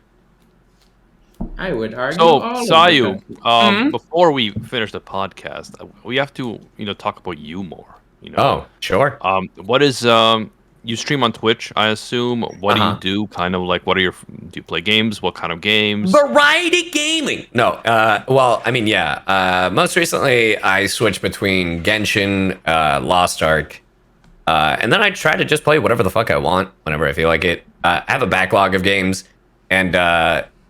I would argue all. So, Sayu, Mhm. before we finish the podcast, we have to, talk about you more. Oh, sure. What is you stream on Twitch, I assume. What do you do? Kind of like, do you play games? What kind of games? Variety gaming. No, well, I mean, yeah. Most recently, I switched between Genshin, Lost Ark, and then I try to just play whatever the fuck I want whenever I feel like it. I have a backlog of games, and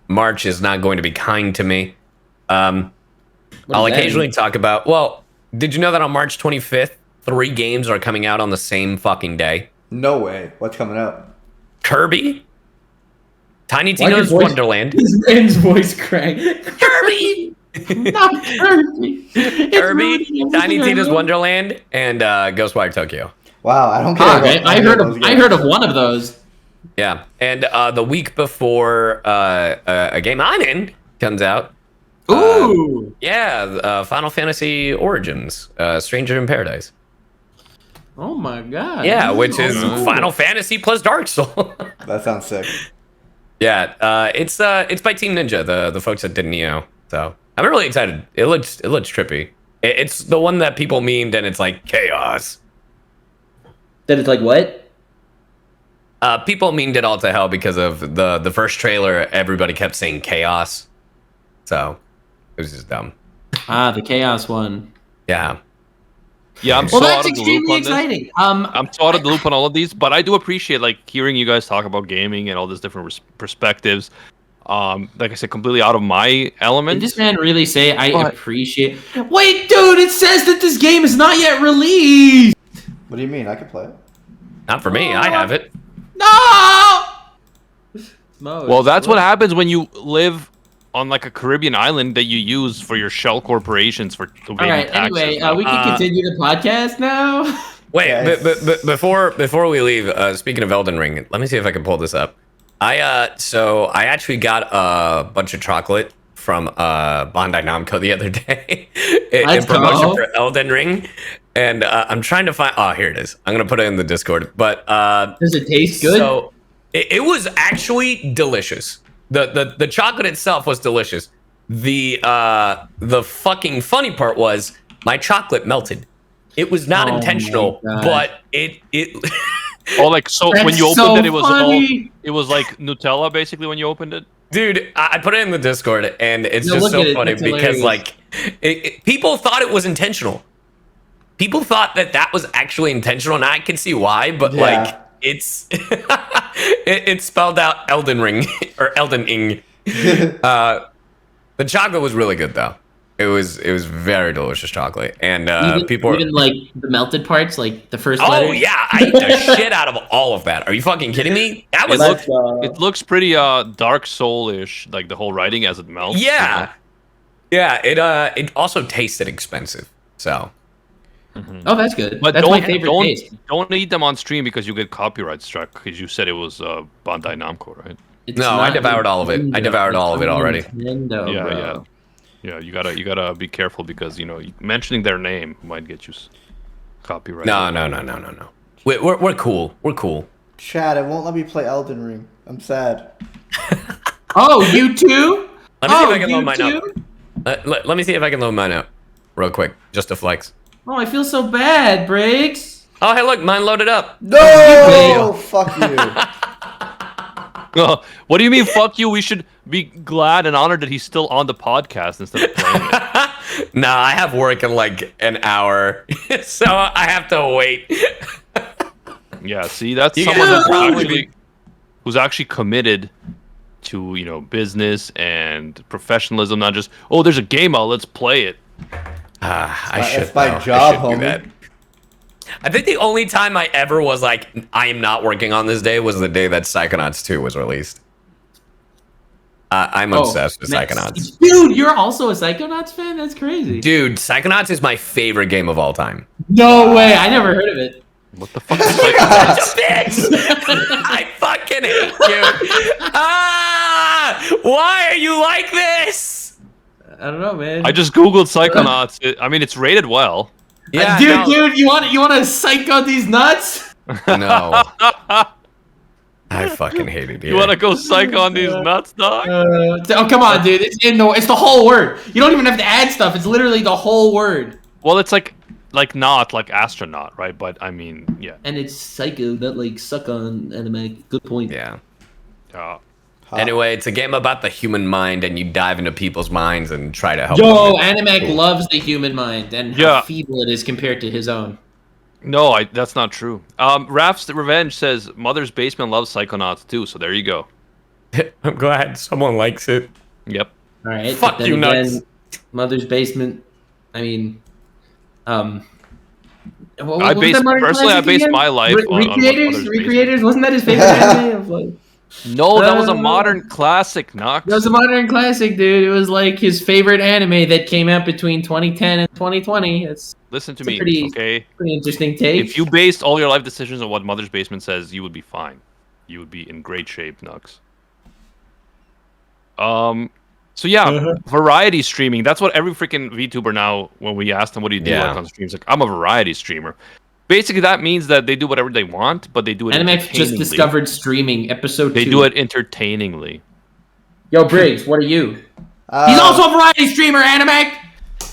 March is not going to be kind to me. I'll occasionally talk about. Well, did you know that on March 25th, 3 games are coming out on the same fucking day? No way. What's coming out? Kirby, Tiny Tina's Wonderland, His man's voice cracked. Kirby, Not Kirby. Kirby, Tiny Tina's Wonderland, and Ghostwire Tokyo. Wow, I don't care. Ah, about okay. I any heard those of games. one of those. Yeah, and the week before a game I'm in comes out. Ooh. Final Fantasy Origins, Stranger in Paradise. Oh my god. Yeah, which is Ooh. Final Fantasy plus Dark Souls. That sounds sick. Yeah, it's by Team Ninja, the folks that did Neo. So I'm really excited. It looks trippy. It's the one that people memed, and it's like chaos. That it's like what? People memed it all to hell because of the first trailer. Everybody kept saying chaos, so it was just dumb. Ah, the chaos one. Yeah. Yeah, I'm Well, so that's out of the loop extremely on this. exciting. I'm so out of the loop on all of these, but I do appreciate hearing you guys talk about gaming and all these different perspectives. Like I said, completely out of my element. Did this man really say I But- appreciate? Wait, dude! It says that this game is not yet released. What do you mean? I could play it. Not for me. I have it. No. Mode. Well, that's what happens when you live on a Caribbean island that you use for your shell corporations for All right. taxes. Anyway, we can continue the podcast now. Wait, Yes. but before we leave, speaking of Elden Ring, let me see if I can pull this up. I actually got a bunch of chocolate from Bandai Namco the other day in Let's promotion go. for Elden Ring, and I'm trying to find. Oh, here it is. I'm gonna put it in the Discord. But Does it taste good? so it was actually delicious. The chocolate itself was delicious. The fucking funny part was my chocolate melted. It was not Oh my intentional, God. but it Oh, so when That's you opened so it, it was funny. it was like Nutella basically when you opened it. dude, I put it in the Discord, and it's No, just look so at it, funny that's because hilarious. people thought it was intentional. People thought that was actually intentional, and I can see why, but Yeah. it's it's spelled out Elden Ring or Elden Ing. The chocolate was really good though. It was very delicious chocolate, and people even like the melted parts, like the first Oh letter. yeah, I ate the shit out of all of that. Are you fucking kidding me? That was It looks pretty Dark Soul-ish, like the whole writing as it melts. yeah. It also tasted expensive. So Oh, that's good. But That's my favorite taste. don't eat them on stream because you get copyright struck because you said it was Bandai Namco, right? It's No, I not devoured all of it. I Nintendo. devoured all of it It's already. Nintendo, Yeah, bro. Yeah, you gotta be careful because mentioning their name might get you copyright. No. We're cool. We're cool. Chad, it won't let me play Elden Ring. I'm sad. Oh, you too? Let me see if I can you load mine up. too? Let me see if I can load mine up real quick, just to flex. Oh, I feel so bad, Breaks. Oh, hey, look, mine loaded up. No! Fuck you. What do you mean? Fuck you! We should be glad and honored that he's still on the podcast instead of playing it. Nah, I have work in like an hour, so I have to wait. Yeah, see, that's You someone guys- who's actually committed to business and professionalism, not just there's a game out, let's play it. I That's should. my though. job, I should do homie. that. I think the only time I ever was like, I am not working on this day was the day that Psychonauts 2 was released. I'm obsessed with Psychonauts. Dude, you're also a Psychonauts fan? That's crazy. Dude, Psychonauts is my favorite game of all time. No way. I never heard of it. What the fuck? Is Psychonauts? Bitch! I fucking hate you. Why are you like this? I don't know, man. I just googled Psychonauts. I mean, it's rated well. Yeah, dude, you want to psych out these nuts? No. I fucking hate it here. You want to go psych on these nuts, dog? Oh, come on, dude. It's the whole word. You don't even have to add stuff. It's literally the whole word. Well, it's like not like astronaut, right? But I mean, yeah. And it's psycho, not like suck on anime. Good point. Yeah. Uh, Anyway, it's a game about the human mind, and you dive into people's minds and try to help Yo, them. Animac loves the human mind and how Yeah. feeble it is compared to his own. no, that's not true. Raph's Revenge says Mother's Basement loves Psychonauts too. So there you go. I'm glad someone likes it. Yep. All right. Fuck but then you, again, nuts. Mother's Basement. I mean, what I was base that Modern personally, I Classic base again? my life on what Recreators. Mother's Recreators. Wasn't that his favorite anime? Of like, No, that was a modern classic, Knox. that was a modern classic, dude. It was like his favorite anime that came out between 2010 and 2020. Listen to it's a me, pretty- okay? Pretty interesting take. If you based all your life decisions on what Mother's Basement says, you would be fine. You would be in great shape, Nux. So yeah, variety streaming. That's what every freaking VTuber now, when we ask them what do you do Yeah. like on streams, like I'm a variety streamer. Basically, that means that they do whatever they want, but they do it Animac just entertainingly. discovered streaming episode 2. They do it entertainingly. Yo, Briggs, what are you? He's Uh, also a variety streamer, Animac.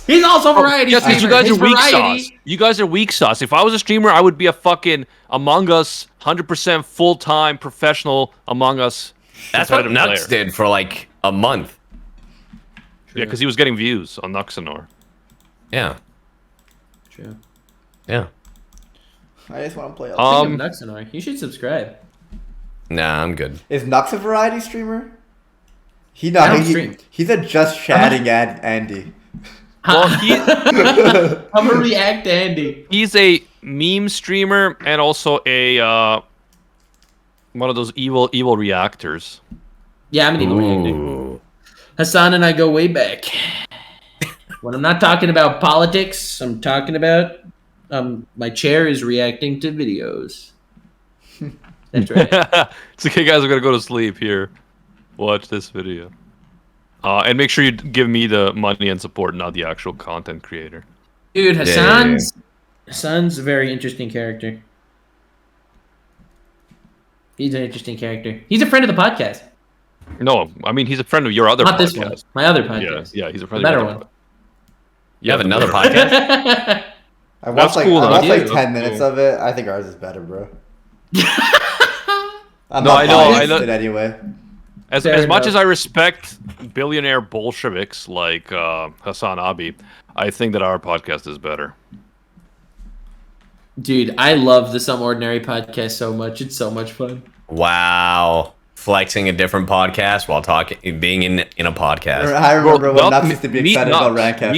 He's also a variety Yes, streamer. because you guys His are weak variety- sauce. You guys are weak sauce. If I was a streamer, I would be a fucking Among Us, 100% full-time professional Among Us. That's what competitive Nuts player. did for like a month. Yeah, because he was getting views on Nuxanor. Yeah. True. Yeah. I just want to play. Speaking of Nuxanor, you should subscribe. Nah, I'm good. Is Nux a variety streamer? I don't stream. He's a just chatting Andy. Well, I'm a React Andy. he's a meme streamer and also a one of those evil reactors. Yeah, I'm an evil reactor. Ooh. Hassan and I go way back. When I'm not talking about politics, I'm talking about my chair is reacting to videos. That's right. It's okay, guys. We're gonna go to sleep here. Watch this video. And make sure you give me the money and support, not the actual content creator. Dude, Yeah. Hassan's a very interesting character. He's an interesting character. He's a friend of the podcast. No, I mean he's a friend of your other Not podcast. this one. My other Yeah, podcast. yeah, he's a The friend better of your one. other You have the another better- podcast? I watched cool, I though. watched like Dude, 10 that's minutes cool. of it. I think ours is better, bro. I'm No, not I know, biased I know. in any way. As Fair much enough. as I respect billionaire Bolsheviks like Hassan Abi, I think that our podcast is better. Dude, I love the Some Ordinary podcast so much. It's so much fun. Wow. Flexing a different podcast while being in a podcast. I remember when Well, Nux used to be meet excited Nux. about Rank Cafe.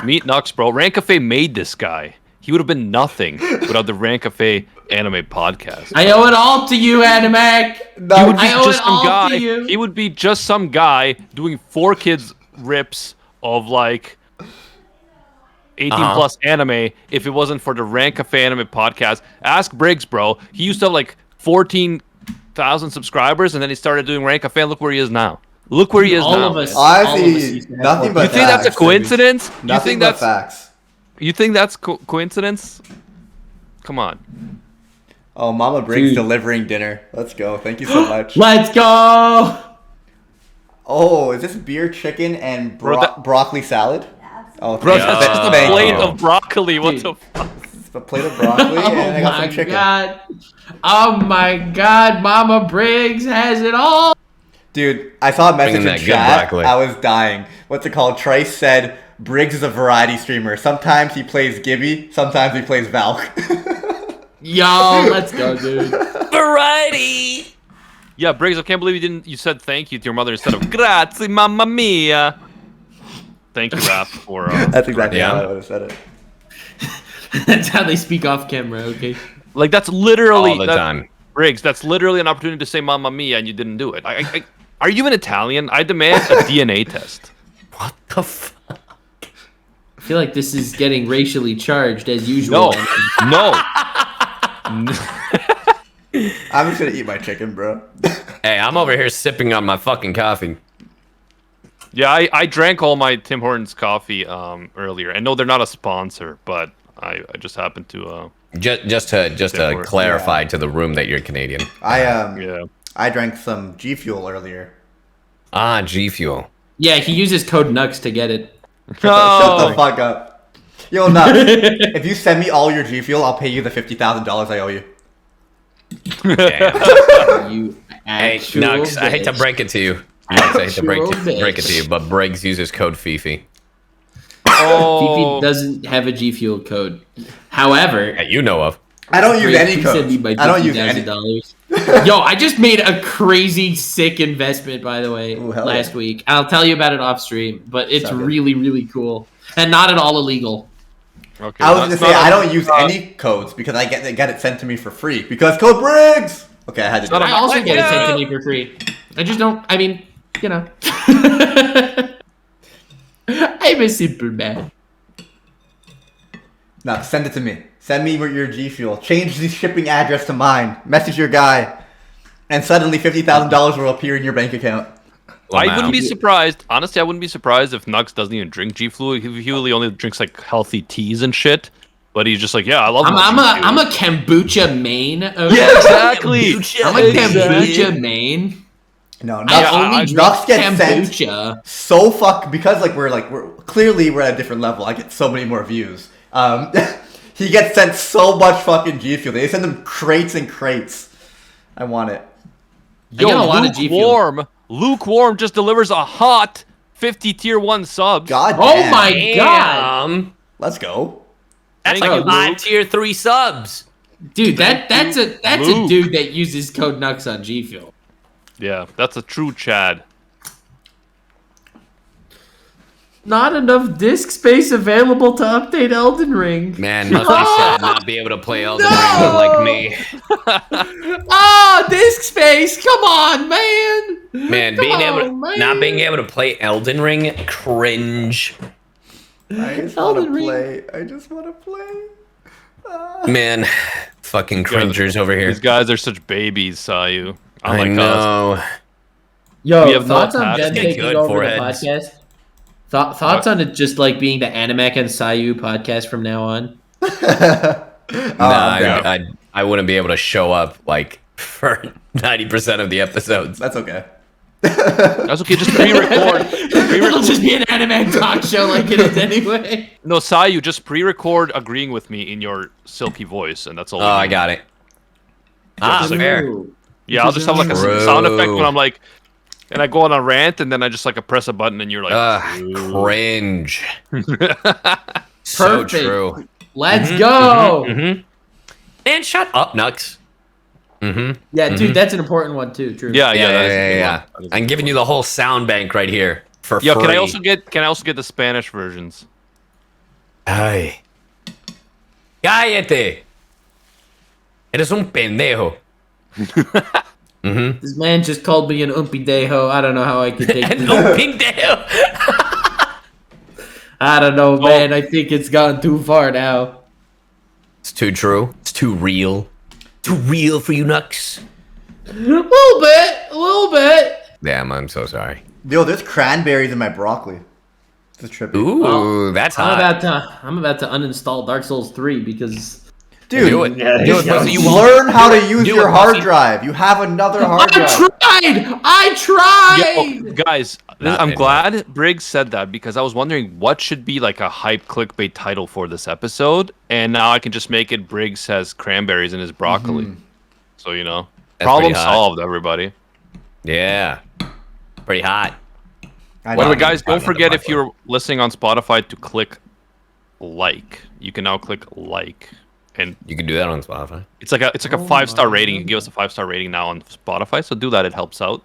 Meet Nux, bro. Rank Cafe made this guy. He would have been nothing without the Rank Cafe anime podcast. I owe it all to you, Animac. He would be I owe just it some all guy. to you. He would be just some guy doing 4 kids rips of like 18 plus anime if it wasn't for the Rank Cafe anime podcast. Ask Briggs, bro. He used to have like 14,000 subscribers and then he started doing Rank Cafe. And look where he is now. Look where he is all now. of us. man. all of us Honestly, used to have nothing more but You think that's a facts. coincidence? You Nothing think but that's facts. you think that's coincidence? Come on. Oh, Mama Briggs Dude. delivering dinner. Let's go. Thank you so much. Let's go. Oh, is this beer, chicken, and Bro, that- broccoli salad? Oh, Bro, thank that's you. just a Thank plate you. of broccoli. What Dude. the fuck? It's a plate of broccoli, and I got Oh my some chicken. god. Oh my god, Mama Briggs has it all. Dude, I saw a message in Bringing that good chat. broccoli. I was dying. What's it called? Trice said Briggs is a variety streamer. Sometimes he plays Gibby, sometimes he plays Valk. Yo, let's go, dude. Variety. Yeah, Briggs, I can't believe you said thank you to your mother instead of grazie, mamma mia. Thank you, Raph, for That's exactly Yeah. how I would have said it. That's how they speak off camera, okay? like that's literally All the that- time. Briggs, that's literally an opportunity to say mamma mia and you didn't do it. Are you an Italian? I demand a DNA test. What the fuck? I feel like this is getting racially charged as usual. No. No. I'm just gonna eat my chicken, bro. Hey, I'm over here sipping on my fucking coffee. Yeah, I drank all my Tim Hortons coffee earlier. I know they're not a sponsor, but I just happened to Just to clarify to the room that you're Canadian. I drank some G Fuel earlier. Ah, G Fuel. Yeah, he uses code NUX to get it. Shut the fuck up. Yo, Nuts, if you send me all your G Fuel, I'll pay you the $50,000 I owe you. Damn. You Hey, actual Nux, I hate to bitch. break it to you. I hate to break Actual it to you, but Briggs uses code Fifi. Oh, Fifi doesn't have a G Fuel code. However, That you know of. I don't use any Please codes. send me my I don't use any. $50,000. Yo, I just made a crazy sick investment, by the way, Ooh, hell last yeah. week. I'll tell you about it off stream, but it's Sound good. really, really cool and not at all illegal. okay. I was gonna that's say not I a- don't use any codes because I get it sent to me for free because code Briggs. Okay, I had to do Not it. I also get it sent Yeah. to me for free. I just don't. I mean, you know, I'm a simple man. No, send it to me. Send me your G Fuel. Change the shipping address to mine. Message your guy, and suddenly $50,000 will appear in your bank account. I wouldn't be surprised. Honestly, I wouldn't be surprised if Nux doesn't even drink G Fluid. He really only drinks like healthy teas and shit. But he's just like, yeah, I love. I'm a kombucha main. Okay? Yeah, exactly. I'm a kombucha main. No, I Nux, only drink Nux gets sent kombucha. so because we're clearly we're at a different level. I get so many more views. He gets sent so much fucking G Fuel. They send him crates and crates. I want it. I get a lot of G Fuel. Lukewarm just delivers a hot 50 tier 1 subs. God Oh damn. my god, Damn. Let's go. That's Thank like you, 5 Luke. tier 3 subs. dude! That's a Luke. dude that uses code NUX on G Fuel. Yeah, that's a true Chad. Not enough disk space available to update Elden Ring. Man, must be sad not be able to play Elden Ring like me. Ah, disk space! Come on, man. Man, man. not being able to play Elden Ring, cringe. I just Elden want to Ring. play. I just want to play. Man, fucking cringers over here. These guys are such babies, Sayu. I Unlike us. know. Yo, We have no thoughts on patch. Jen Get taking good over foreheads. the podcast? Thoughts on it just like being the Animac and Sayu podcast from now on? Nah, I wouldn't be able to show up like for 90% of the episodes. That's okay. That's okay, just pre-record. It'll just be an Animac talk show like it is anyway. No, Sayu, just pre-record agreeing with me in your silky voice, and that's all. Oh, I got it. Ah, Just like- fair. Ooh. Yeah, I'll just have like a True. sound effect when I'm like, and I go on a rant, and then I just like press a button, and you're like, "Ooh." Cringe. So Perfect. true. Let's go. And shut up, Nux. Yeah, dude, that's an important one too. True. Yeah, yeah, that is a Yeah. good one. That is a I'm good giving one. you the whole sound bank right here for Yo, free. can I also get the Spanish versions? Ay. Cállate. Eres un pendejo. This man just called me an umpidejo. I don't know how I could take Un this. pendejo. I don't know, man. I think it's gone too far now. It's too true. It's too real. Too real for you, Nux. A little bit. Damn, I'm so sorry. Yo, there's cranberries in my broccoli. This is trippy. Ooh, Well, that's I'm hot. about to uninstall Dark Souls 3 because Dude, Do it. Do it, pussy. You learn how to use Do your it, hard pussy. drive. You have another hard drive. I tried. Yo, guys, Not I'm anymore. glad Briggs said that because I was wondering what should be like a hype clickbait title for this episode, and now I can just make it Briggs has cranberries in his broccoli. So you know, That's problem pretty hot. solved, everybody. Yeah. Pretty hot. I By the know. way, guys, don't Another forget if podcast. you're listening on Spotify to click like. You can now click like, and You can do that on Spotify. it's like a 5-star rating. You can give us a 5-star rating now on Spotify, so do that. It helps out.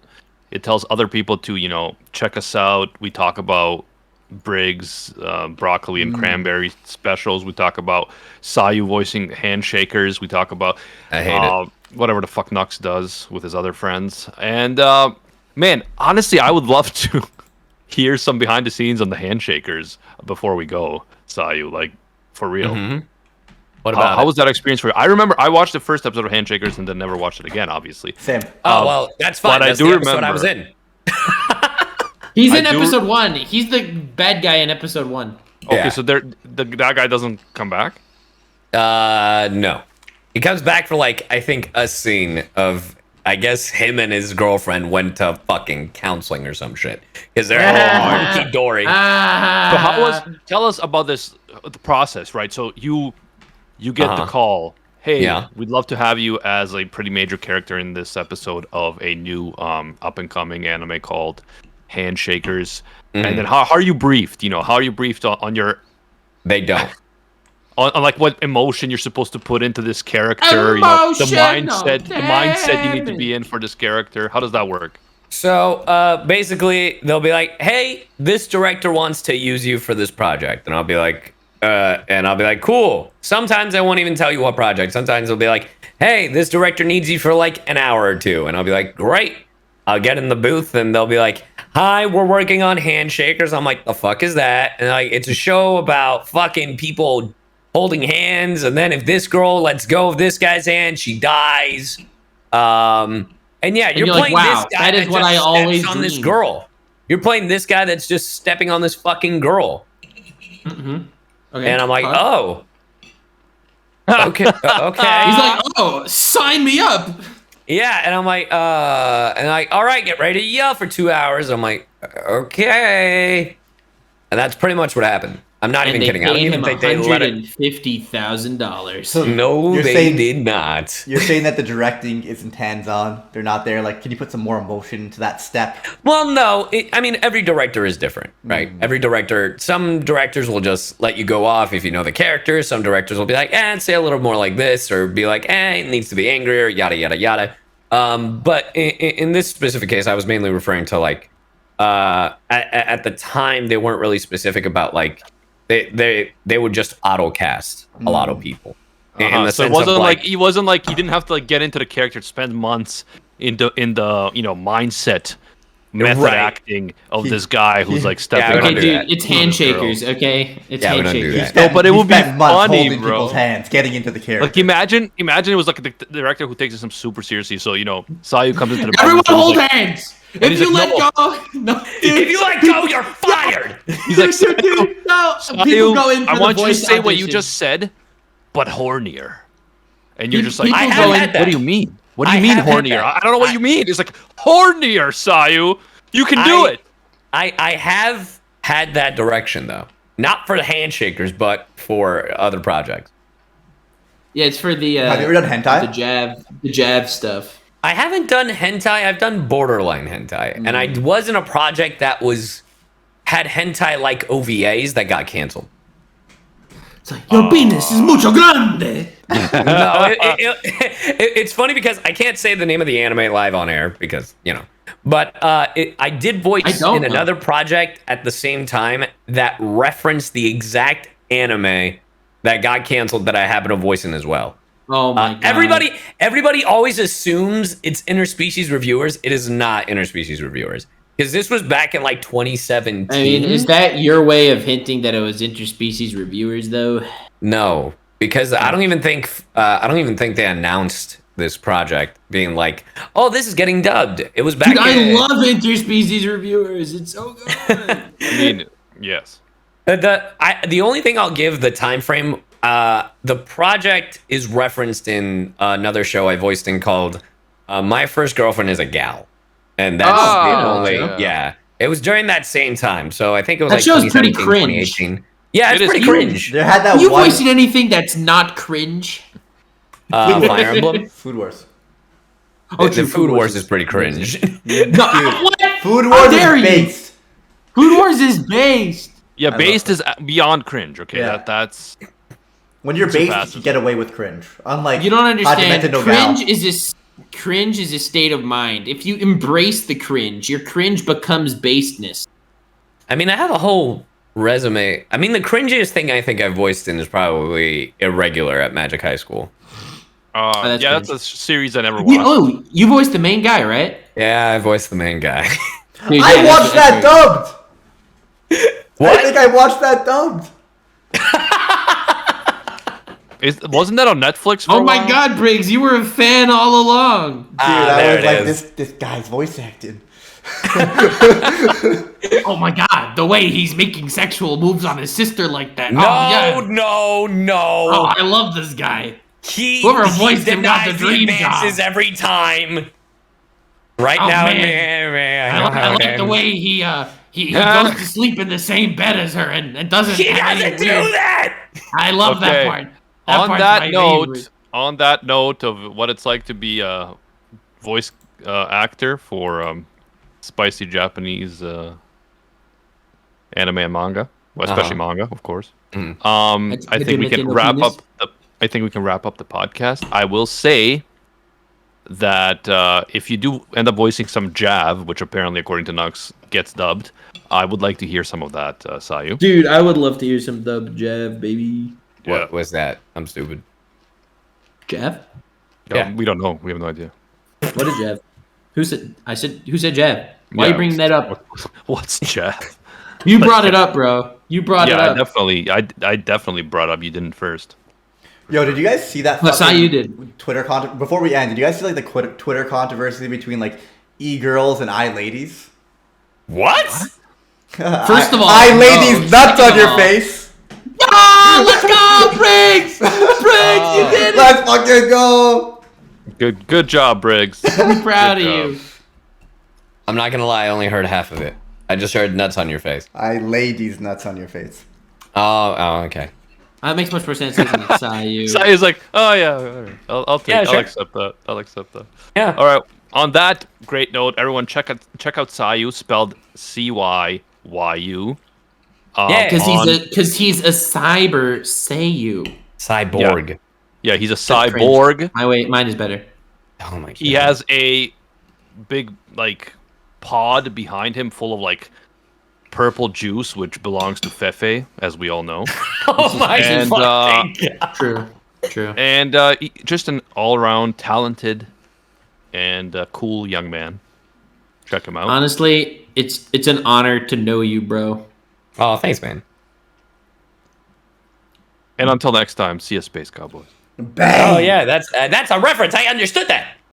It tells other people to check us out. We talk about Briggs, broccoli and cranberry specials. We talk about Sayu voicing handshakers. We talk about I hate it. whatever the fuck Nux does with his other friends. And man, honestly, I would love to hear some behind the scenes on the handshakers before we go, Sayu. Like for real. What about How it? was that experience for you? I remember I watched the first episode of Handshakers and then never watched it again, obviously. Same. Oh, well, that's fine. but I That's do the episode I remember- was in. He's I in do- episode 1. He's the bad guy in episode 1. Okay, Yeah. so that guy doesn't come back. No. He comes back for like I think a scene of I guess him and his girlfriend went to fucking counseling or some shit because they're hunky dory. So how was? Tell us about this the process, right? So you get the call. Hey, Yeah. we'd love to have you as a pretty major character in this episode of a new up and coming anime called Handshakers. And then how are you briefed? You know, how are you briefed on your They don't. on like what emotion you're supposed to put into this character? You know, the mindset you need to be in for this character. How does that work? So basically, they'll be like, "Hey, this director wants to use you for this project," and I'll be like, "Cool." Sometimes I won't even tell you what project. Sometimes they'll be like, "Hey, this director needs you for like an hour or two," and I'll be like, "Great." I'll get in the booth and they'll be like, "Hi, we're working on Handshakers." I'm like, "The fuck is that?" And like, it's a show about fucking people holding hands, and then if this girl lets go of this guy's hand, she dies. And yeah, you're you're like, playing wow, this guy that is that what just I steps always on this dreamed. girl. You're playing this guy that's just stepping on this fucking girl. Okay. And I'm like, fine. oh. Okay. Okay. He's like, oh, sign me up. Yeah, and I'm like, all right, get ready to yell for 2 hours. I'm like, okay. And that's pretty much what happened. I'm not even And they kidding. I don't paid even him think they let it. $150,000. No, You're they saying- did not. You're saying that the directing isn't hands-on. They're not there. Like, can you put some more emotion into that step? Well, no. I mean, every director is different, right? Every director, some directors will just let you go off if you know the character. Some directors will be like, say a little more like this, or be like, it needs to be angrier, yada, yada, yada. But in this specific case, I was mainly referring to like, at the time, they weren't really specific about like, they would just auto cast a lot of people. In the So it sense wasn't of, like he wasn't like he didn't have to like get into the character, spend months in the mindset method Right. acting of this guy who's like stepping. we Okay, don't do dude, that. it's handshakers, okay? It's Yeah, we don't do handshakers. that. but it He would be spent months funny, holding bro. people's hands, getting into the character. Like imagine it was like the director who takes it some super seriously. So Sayu comes into the Everyone booth and he's hold like- hands. and If he's you like, let go, no, dude, If you let go, you're fired. He's like, dude, no. People go in for I the want you to voice say what you audition. just said, but hornier. And you're just like, People I go have in- had that. what do you mean? What do I you mean have had hornier? that. I don't know what you mean. It's like hornier, Sayu. You can do it. I have had that direction though. Not for the handshakers, but for other projects. Yeah, it's for the Have you ever done hentai? the jab stuff. I haven't done hentai. I've done borderline hentai, and I was in a project that had hentai like OVAs that got canceled. It's like your penis is mucho grande. No, it's funny because I can't say the name of the anime live on air because but I did voice I don't in know. another project at the same time that referenced the exact anime that got canceled that I happen to voice in as well. Oh my god. Everybody always assumes it's interspecies reviewers. It is not interspecies reviewers because this was back in like 2017. I mean, is that your way of hinting that it was interspecies reviewers, though? No, because I don't even think they announced this project being like, "Oh, this is getting dubbed." It was back. Dude, I love interspecies reviewers. It's so good. I mean, yes. The only thing I'll give the time frame. The project is referenced in another show I voiced in called "My First Girlfriend Is a Gal," and that's the only. Yeah, it was during that same time, so I think it was That like show's pretty 2017, cringe. 2018. Yeah, it's It is pretty cringe. cringe. There had that You one voiced in anything that's not cringe? Fire Emblem. Food Wars. Oh, The true, Food Wars is pretty cringe. No, what? Food How Wars dare is you? based. Food Wars is based. Yeah, love based it. is beyond cringe. Okay, Yeah. that's When you're Too based, fast. you get away with cringe. Unlike You don't understand. Hajime no Gal. Cringe is a state of mind. If you embrace the cringe, your cringe becomes baseness. I mean, I have a whole resume. I mean, the cringiest thing I think I've voiced in is probably Irregular at Magic High School. that's yeah, that's cringe. a series I never watched. You voiced the main guy, right? Yeah, I voiced the main guy. Dude, I yeah, watched that dubbed. What? I think I watched that dubbed. Wasn't that on Netflix? For Oh a my while? God, Briggs, you were a fan all along. Dude, Ah, I there was it like, is. this guy's voice acting. Oh my god, the way he's making sexual moves on his sister like that. No, Oh, yeah. no, no. Oh, I love this guy. He Whoever voiced him got the denies dream advances job. every time. Right Oh, now, man. I like the way he goes to sleep in the same bed as her and doesn't. He have any doesn't do weird- that. I love that Okay. part. On part's that my note, favorite. on that note of what it's like to be a voice actor for spicy Japanese anime and manga, well, especially manga, of course. I think we can wrap up the. I think we can wrap up the podcast. I will say that if you do end up voicing some Jav, which apparently, according to Nux, gets dubbed, I would like to hear some of that, Sayu. Dude, I would love to hear some dub Jav, baby. What was that? I'm stupid. Jav? Yeah. We don't know. We have no idea. What is Jav? Who said Jav? Why are you bringing that up? What's Jav? You brought it up, bro. You brought it Yeah, up. I definitely brought up. You didn't first. Yo, did you guys see that? That's how you did. Twitter before we end. Did you guys see like the Twitter controversy between like e-girls and I-ladies? What? First of all, I-ladies no. nuts Second on of your all- face. Ah, let's go, Briggs! Briggs, you did it! Let's fucking go. Good job, Briggs. I'm proud of Good you. I'm not gonna lie. I only heard half of it. I just heard nuts on your face. I-ladies nuts on your face. Oh, okay. That makes much more sense, doesn't it, Sayu? Sayu's like, oh yeah, all right. I'll take. Yeah, sure. I'll accept that. I'll accept that. Yeah. All right. On that great note, everyone check out Sayu, spelled CYYU. Yeah, Because he's a cyber Seiyu. Cyborg. Yeah, he's a That's cringe. cyborg. Mine is better. Oh my god. He has a big like pod behind him full of like purple juice, which belongs to Fefe, as we all know. Oh my And, fucking god. True. And just an all-around talented and cool young man. Check him out. Honestly, it's an honor to know you, bro. Oh, thanks, man. And until next time, see you, Space Cowboys. Bang. Oh yeah, that's a reference. I understood that.